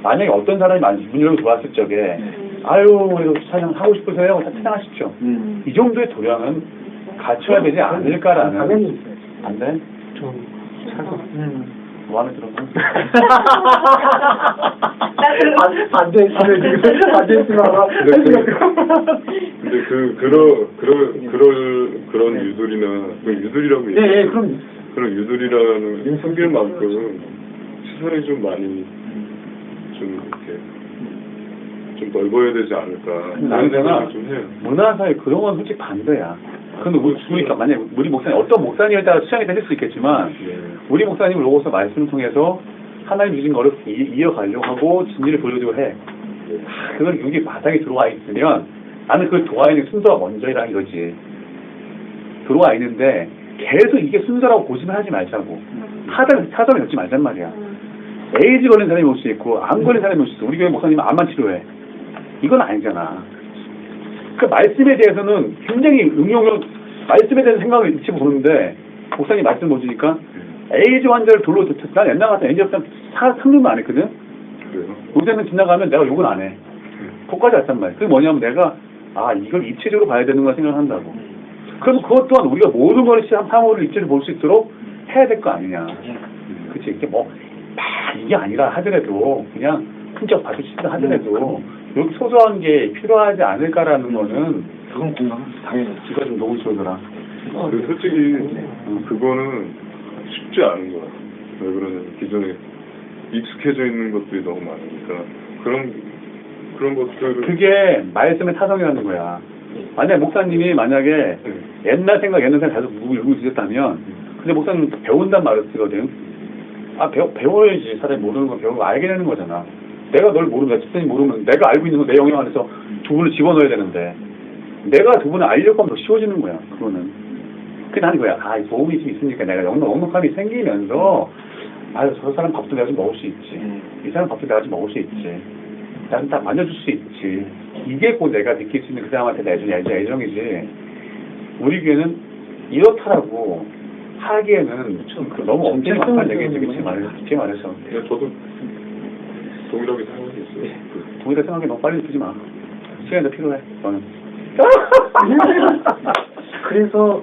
만약에 어떤 사람이 문 열고 들어왔을 적에 아유 그래도 찬양 하고 싶으세요? 찬양하십시오. 이 정도의 도량은 갖춰야 되지 않을까라는. 당연히 있어요. 안 돼? 좀 차가. 뭐 하면 들어가? 반대했으면 지금 반대했으면 근데 그런 유들이나 그 유들이라고 예, 그럼 그런 유들이라는 성질만큼 시선이 좀 많이 좀 이렇게 좀 넓어야 되지 않을까. 나는 생각을 좀 해요. 문화사회 그런 건 솔직히 반대야. 근데 우리가 만약 우리 목사님 어떤 목사님에 따라 취향이 다를 수 있겠지만 우리 목사님을 로고서 말씀을 통해서 하나님 주신 거를 이어가려고 하고 진리를 보여주고 해. 그걸 여기 바닥에 들어와 있으면 나는 그 들어와 있는 순서가 먼저이라는 거지. 들어와 있는데 계속 이게 순서라고 고심을 하지 말자고. 사담을 엮지 말잔 말이야. 에이즈 걸린 사람이 올 수 있고 암 걸린 사람이 올 수 있어. 우리 교회 목사님은 암만 치료해. 이건 아니잖아. 그 말씀에 대해서는 굉장히 응용을 말씀에 대해서 생각을 일치 보는데 목사님 말씀 보시니까 에이즈 환자를 돌로 난 옛날 같은 에이즈 환자 상담도 안 했거든. 그래요? 요새는 지나가면 내가 욕은 안 해. 그것까지 했단 말이야. 그게 뭐냐면 내가 이걸 입체적으로 봐야 되는 걸 생각한다고. 그럼 그것 또한 우리가 모든 걸 사물을 입체를 볼 수 있도록 해야 될 거 아니냐. 그치? 이게 이게 아니라 하더라도 그냥 훌쩍 봐주시다 하더라도 이렇게 소소한 게 필요하지 않을까라는 거는 그건 공감합니다. 당연히. 이거 좀 너무 좋더라. 솔직히 그거는 쉽지 않은 거야. 왜 그러냐면 기존에 익숙해져 있는 것들이 너무 많으니까 그런 것들을 그게 말씀의 타성이라는 거야. 만약 목사님이 만약에 옛날 생각 계속 누구 주셨다면 근데 목사님 배운단 말을 쓰거든. 아, 배워야지. 사람이 모르는 거 배우고 알게 되는 거잖아. 내가 널 모르면, 집사님 모르면 내가 알고 있는 거 내 영역 안에서 두 분을 집어넣어야 되는데 내가 두 분을 알려고 하면 더 쉬워지는 거야. 그거는. 그게 나는 거야. 아, 도움이 좀 있으니까 내가 넉넉함이 생기면서 아유, 저 사람 밥도 내가 좀 먹을 수 있지. 이 사람 밥도 내가 좀 먹을 수 있지. 나는 딱 만져줄 수 있지. 이게 곧 내가 느낄 수 있는 그 사람한테 내 애정이지. 우리 교회는 이렇다라고 하기에는 좀 너무 엄청 많다는 얘기지, 그치 말해서. 네, 저도 동일하게 생각하고 있어요. 동일하게 생각하기 너무 빨리 주지 마. 시간이 더 필요해, 너는. 그래서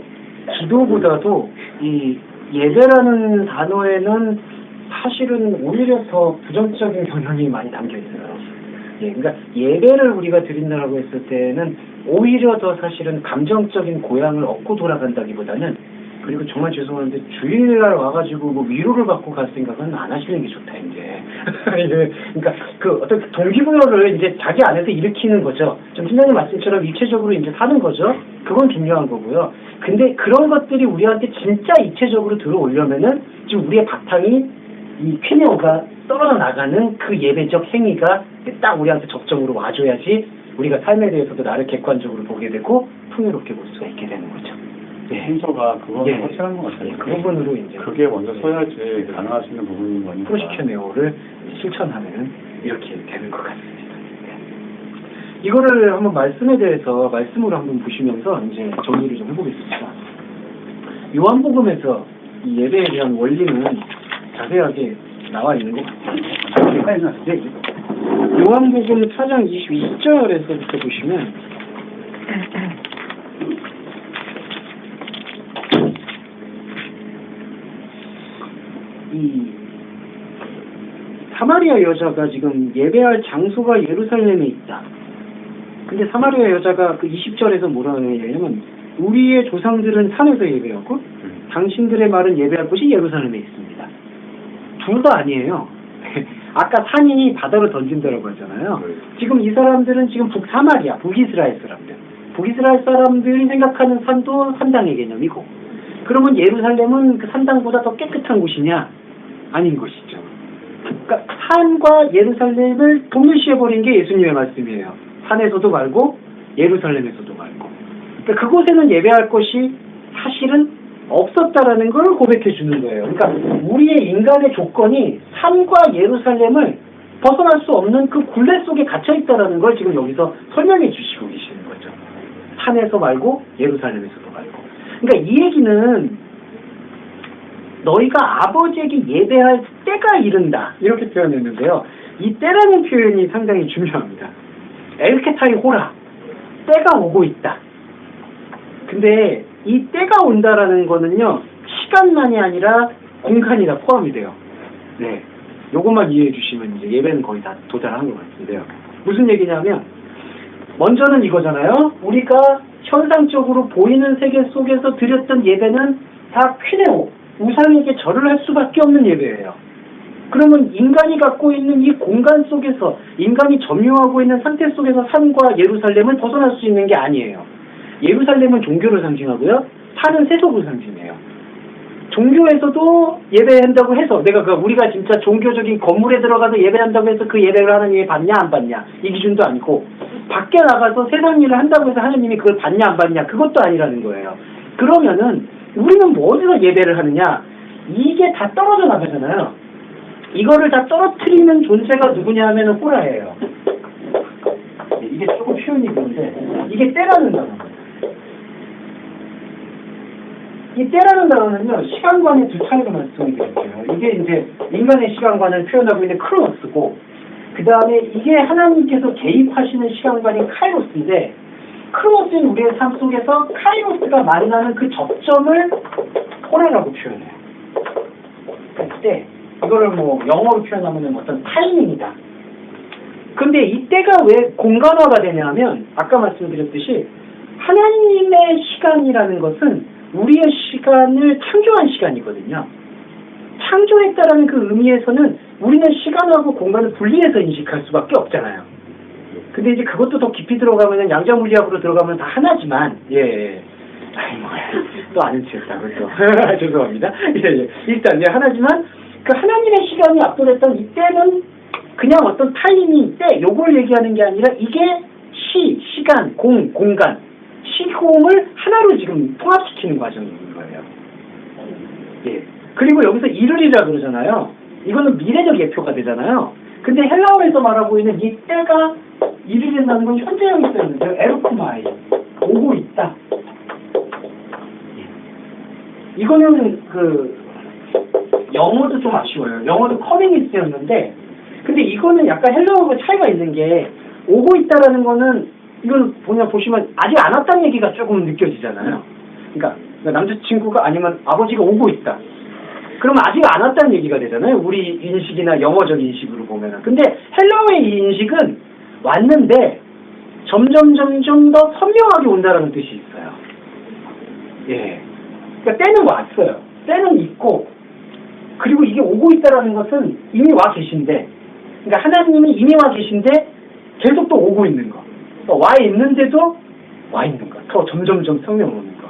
기도보다도 이 예배라는 단어에는 사실은 오히려 더 부정적인 경향이 많이 담겨 있어요. 예, 그러니까 예배를 우리가 드린다라고 했을 때는 오히려 더 사실은 감정적인 고향을 얻고 돌아간다기보다는, 그리고 정말 죄송한데 주일날 와가지고 뭐 위로를 받고 갈 생각은 안 하시는 게 좋다 이제. 예, 그러니까 그 어떤 동기부여를 이제 자기 안에서 일으키는 거죠. 좀 팀장님 말씀처럼 입체적으로 이제 사는 거죠. 그건 중요한 거고요. 근데 그런 것들이 우리한테 진짜 입체적으로 들어오려면은 지금 우리의 바탕이 이 퀴네오가 떨어져 나가는 그 예배적 행위가 딱 우리한테 적정으로 와줘야지 우리가 삶에 대해서도 나를 객관적으로 보게 되고 풍요롭게 볼 수가 있게 되는 거죠. 예. 순서가 그거는 예. 확실한 것 같아요. 그 부분으로 이제 그게 먼저 서야지 가능할 수 있는 부분인 거니까. 프로시큐네오를 실천하면 이렇게 되는 것 같습니다. 예. 이거를 한번 말씀에 대해서 말씀으로 한번 보시면서 이제 정리를 좀 해보겠습니다. 요한복음에서 이 예배에 대한 원리는 자세하게 나와 있는 것 같아요. 네. 요한복음 4장 22절에서부터 보시면 이 사마리아 여자가 지금 예배할 장소가 예루살렘에 있다. 근데 사마리아 여자가 그 20절에서 뭐라고 하냐면 우리의 조상들은 산에서 예배하고 당신들의 말은 예배할 곳이 예루살렘에 있습니다. 둘 다 아니에요. 아까 산이 바다로 던진다라고 하잖아요. 지금 이 사람들은 지금 북사마리아, 북이스라엘 사람들. 북이스라엘 사람들이 생각하는 산도 산당의 개념이고, 그러면 예루살렘은 그 산당보다 더 깨끗한 곳이냐? 아닌 것이죠. 그러니까 산과 예루살렘을 동일시해버린 게 예수님의 말씀이에요. 산에서도 말고 예루살렘에서도 말고. 그러니까 그곳에는 예배할 것이 사실은 없었다라는 걸 고백해 주는 거예요. 그러니까 우리의 인간의 조건이 산과 예루살렘을 벗어날 수 없는 그 굴레 속에 갇혀 있다라는 걸 지금 여기서 설명해 주시고 계시는 거죠. 산에서 말고 예루살렘에서도 말고. 그러니까 이 얘기는 너희가 아버지에게 예배할 때가 이른다, 이렇게 표현했는데요. 이 때라는 표현이 상당히 중요합니다. 엘케타이 호라, 때가 오고 있다. 근데 이 때가 온다라는 거는요, 시간만이 아니라 공간이다 포함이 돼요. 네, 요것만 이해해 주시면 이제 예배는 거의 다 도달한 것 같은데요. 무슨 얘기냐면 먼저는 이거잖아요. 우리가 현상적으로 보이는 세계 속에서 드렸던 예배는 다 퀴네오, 우상에게 절을 할 수밖에 없는 예배예요. 그러면 인간이 갖고 있는 이 공간 속에서, 인간이 점유하고 있는 상태 속에서 산과 예루살렘을 벗어날 수 있는 게 아니에요. 예루살렘은 종교를 상징하고요, 산은 세속을 상징해요. 종교에서도 예배한다고 해서 우리가 진짜 종교적인 건물에 들어가서 예배한다고 해서 그 예배를 하나님이 받냐 안 받냐 이 기준도 아니고, 밖에 나가서 세상 일을 한다고 해서 하나님이 그걸 받냐 안 받냐 그것도 아니라는 거예요. 그러면은 우리는 뭐 어디서 예배를 하느냐, 이게 다 떨어져 나가잖아요. 이거를 다 떨어뜨리는 존재가 누구냐 하면은 호라예요. 이게 조금 표현이 그런데 이게 때라는 단어예요. 이 때라는 단어는요, 시간관의 두 차이로 말씀이 드릴게요. 이게 이제 인간의 시간관을 표현하고 있는 크로노스고, 그 다음에 이게 하나님께서 개입하시는 시간관이 카이로스인데, 크로노스는 우리의 삶 속에서 카이로스가 만나는 그 접점을 호라라고 표현해요. 그때 이거를 뭐 영어로 표현하면 어떤 타이밍이다. 근데 이때가 왜 공간화가 되냐면, 아까 말씀드렸듯이 하나님의 시간이라는 것은 우리의 시간을 창조한 시간이거든요. 창조했다라는 그 의미에서는 우리는 시간하고 공간을 분리해서 인식할 수밖에 없잖아요. 근데 이제 그것도 더 깊이 들어가면, 양자물리학으로 들어가면 다 하나지만, 예. 아이 뭐야. 또 아는 체였다고 또 죄송합니다. 예. 일단 하나지만 그 하나님의 시간이 압도됐던 이때는 그냥 어떤 타이밍 때 요걸 얘기하는 게 아니라 이게 시간, 공간, 시공을 하나로 지금 통합시키는 과정인 거예요. 예. 그리고 여기서 이르리라 그러잖아요. 이거는 미래적 예표가 되잖아요. 근데 헬라어에서 말하고 있는 이 때가 이르린다는 건 현재형이 쓰였는데요. 에르쿠마이, 오고 있다. 이거는 영어도 좀 아쉬워요. 영어도 커밍이 쓰였는데, 근데 이거는 약간 헬라어가 차이가 있는 게, 오고 있다라는 거는, 이건 보시면 아직 안 왔다는 얘기가 조금 느껴지잖아요. 그러니까 남자친구가 아니면 아버지가 오고 있다. 그러면 아직 안 왔다는 얘기가 되잖아요. 우리 인식이나 영어적 인식으로 보면은. 근데 헬라어의 이 인식은 왔는데 점점 더 선명하게 온다라는 뜻이 있어요. 예. 그러니까 때는 왔어요. 때는 있고, 그리고 이게 오고 있다라는 것은 이미 와 계신데, 그러니까 하나님이 이미 와 계신데 계속 또 오고 있는 거. 와 있는데도 와 있는 거. 더 점점 성령 오는 거.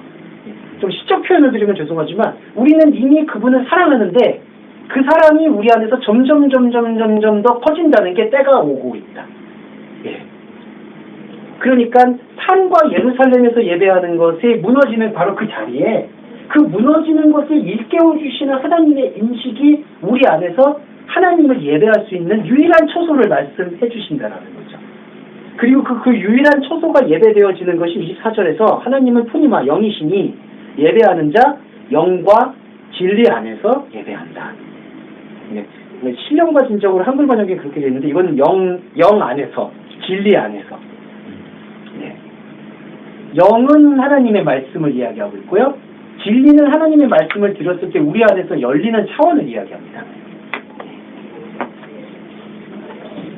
좀 시적 표현을 드리면 죄송하지만 우리는 이미 그분을 사랑하는데 그 사랑이 우리 안에서 점점 더 커진다는 게 때가 오고 있다. 예. 그러니까 산과 예루살렘에서 예배하는 것이 무너지는 바로 그 자리에 그 무너지는 것을 일깨워 주시는 하나님의 인식이 우리 안에서 하나님을 예배할 수 있는 유일한 초소를 말씀해 주신다라는 거죠. 그리고 그 유일한 초소가 예배되어지는 것이 24절에서 하나님은 푸니마 영이시니 예배하는 자 영과 진리 안에서 예배한다. 네. 신령과 진정으로 한글 번역에 그렇게 되어 있는데 이건 영 안에서 진리 안에서. 네. 영은 하나님의 말씀을 이야기하고 있고요. 진리는 하나님의 말씀을 들었을 때 우리 안에서 열리는 차원을 이야기합니다.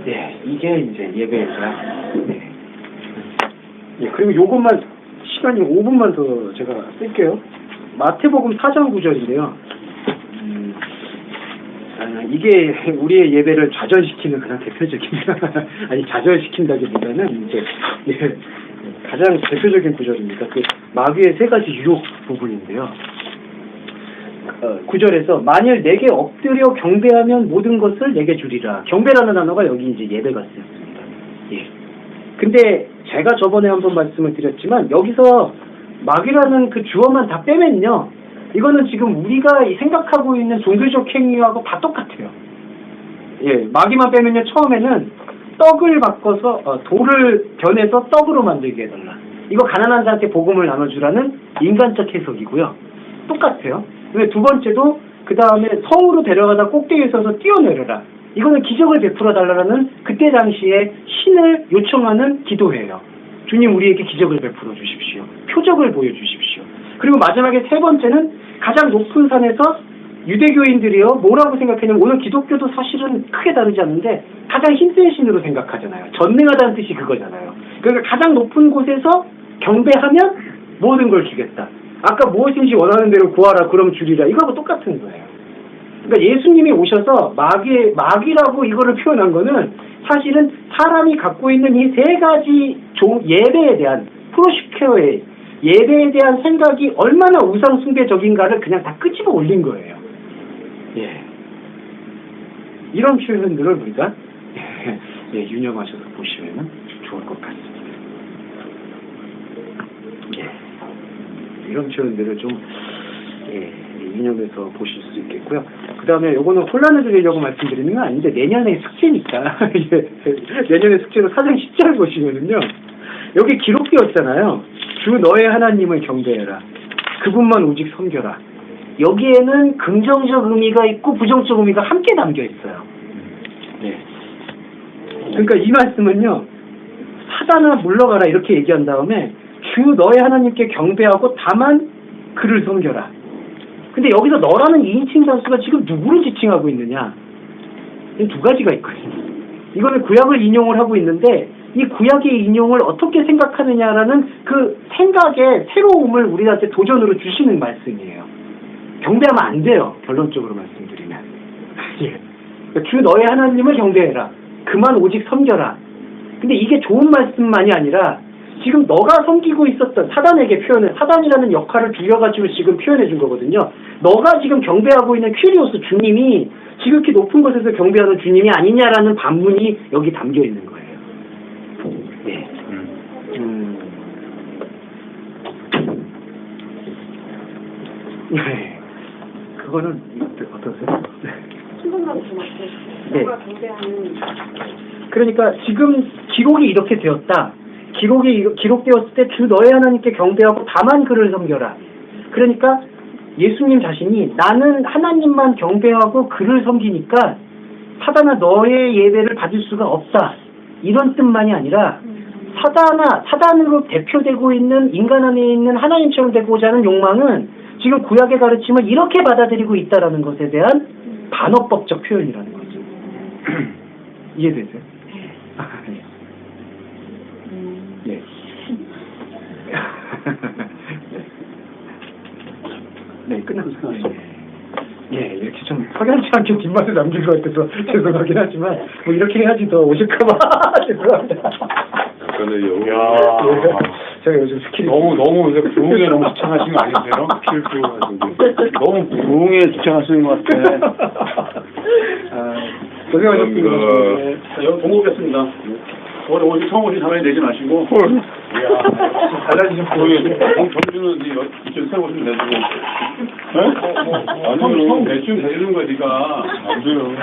네, 이게 이제 예배입니다. 네. 예, 그리고 요것만 시간이 5분만 더 제가 쓸게요. 마태복음 4장 9절인데요. 이게 우리의 예배를 좌절시키는 가장 대표적인 아니 좌절시킨다기보다는 이제 예, 가장 대표적인 구절입니다. 그 마귀의 세 가지 유혹 부분인데요. 9절에서 만일 내게 엎드려 경배하면 모든 것을 내게 주리라. 경배라는 단어가 여기 이제 예배가 쓰였습니다. 예. 근데 제가 저번에 한번 말씀을 드렸지만 여기서 마귀라는 그 주어만 다 빼면요. 이거는 지금 우리가 생각하고 있는 종교적 행위하고 다 똑같아요. 예, 마귀만 빼면요. 처음에는 떡을 바꿔서 돌을 변해서 떡으로 만들게 해달라. 이거 가난한 자한테 복음을 나눠주라는 인간적 해석이고요. 똑같아요. 근데 두 번째도 그 다음에 성으로 데려가다 꼭대기에 서서 뛰어내려라. 이거는 기적을 베풀어 달라는 그때 당시에 신을 요청하는 기도예요. 주님 우리에게 기적을 베풀어 주십시오. 표적을 보여주십시오. 그리고 마지막에 세 번째는 가장 높은 산에서 유대교인들이요 뭐라고 생각했냐면 오늘 기독교도 사실은 크게 다르지 않는데 가장 힘센 신으로 생각하잖아요. 전능하다는 뜻이 그거잖아요. 그러니까 가장 높은 곳에서 경배하면 모든 걸 주겠다. 아까 무엇인지 원하는 대로 구하라 그럼 주리라. 이거하고 똑같은 거예요. 그러니까 예수님이 오셔서 마귀라고 이거를 표현한 거는 사실은 사람이 갖고 있는 이 세 가지 예배에 대한 프로시케어의 예배에 대한 생각이 얼마나 우상 숭배적인가를 그냥 다 끄집어 올린 거예요. 예. 이런 표현들을 우리가 예, 유념하셔서 보시면 좋을 것 같습니다. 예. 이런 표현들을 좀 유념해서 보실 수 있겠고요. 그 다음에 요거는 혼란을 드리려고 말씀드리는 건 아닌데 내년에 숙제니까 내년에 숙제로 4장 10절 보시면은요. 여기 기록되었잖아요. 주 너의 하나님을 경배해라. 그분만 오직 섬겨라. 여기에는 긍정적 의미가 있고 부정적 의미가 함께 담겨 있어요. 네. 그러니까 이 말씀은요. 사단아 물러가라 이렇게 얘기한 다음에 주 너의 하나님께 경배하고 다만 그를 섬겨라. 근데 여기서 너라는 2인칭 단수가 지금 누구를 지칭하고 있느냐? 두 가지가 있거든요. 이거는 구약을 인용을 하고 있는데 이 구약의 인용을 어떻게 생각하느냐라는 그 생각의 새로움을 우리한테 도전으로 주시는 말씀이에요. 경배하면 안 돼요. 결론적으로 말씀드리면. 예. 주 너의 하나님을 경배해라. 그만 오직 섬겨라. 근데 이게 좋은 말씀만이 아니라 지금 너가 섬기고 있었던 사단에게 표현해, 사단이라는 역할을 빌려가지고 지금 표현해 준 거거든요. 너가 지금 경배하고 있는 퀴리오스 주님이 지극히 높은 곳에서 경배하는 주님이 아니냐라는 반문이 여기 담겨 있는 거예요. 네. 네. 그거는 어떠세요? 네. 신분하고 좀 맞죠. 네. 누가 경배하는 그러니까 지금 기록이 이렇게 되었다. 기록되었을 때 주 너의 하나님께 경배하고 다만 그를 섬겨라. 그러니까 예수님 자신이 나는 하나님만 경배하고 그를 섬기니까 사단아 너의 예배를 받을 수가 없다. 이런 뜻만이 아니라 사단으로 대표되고 있는 인간 안에 있는 하나님처럼 되고자 하는 욕망은 지금 구약의 가르침을 이렇게 받아들이고 있다라는 것에 대한 반어법적 표현이라는 거죠. 이해되세요? 예. 네, 끝났어요. 예, 이렇게 좀 석연치 않게 뒷맛을 남긴 것 같아서 죄송하긴 하지만 뭐 이렇게 해야지 더 오실까봐 죄송합니다. 약간의 여우. 야. 예, 제가 요즘 스킬이 너무 이제 부흥에 너무 집착하시는 거 아니세요? 필수하시고. 너무 부흥에 집착하시는 것 같아. 고생하셨습니다. 감사합니다. 네. 자, 여기 공고겠습니다. 오늘 처음 오신 자매에 내지 마시고. 이야, 달라지신 저기 정주는 이쪽 새로 오시면 내주고. 네? 아니, 처음 대충 내주는 거야, 니가. 안 돼요.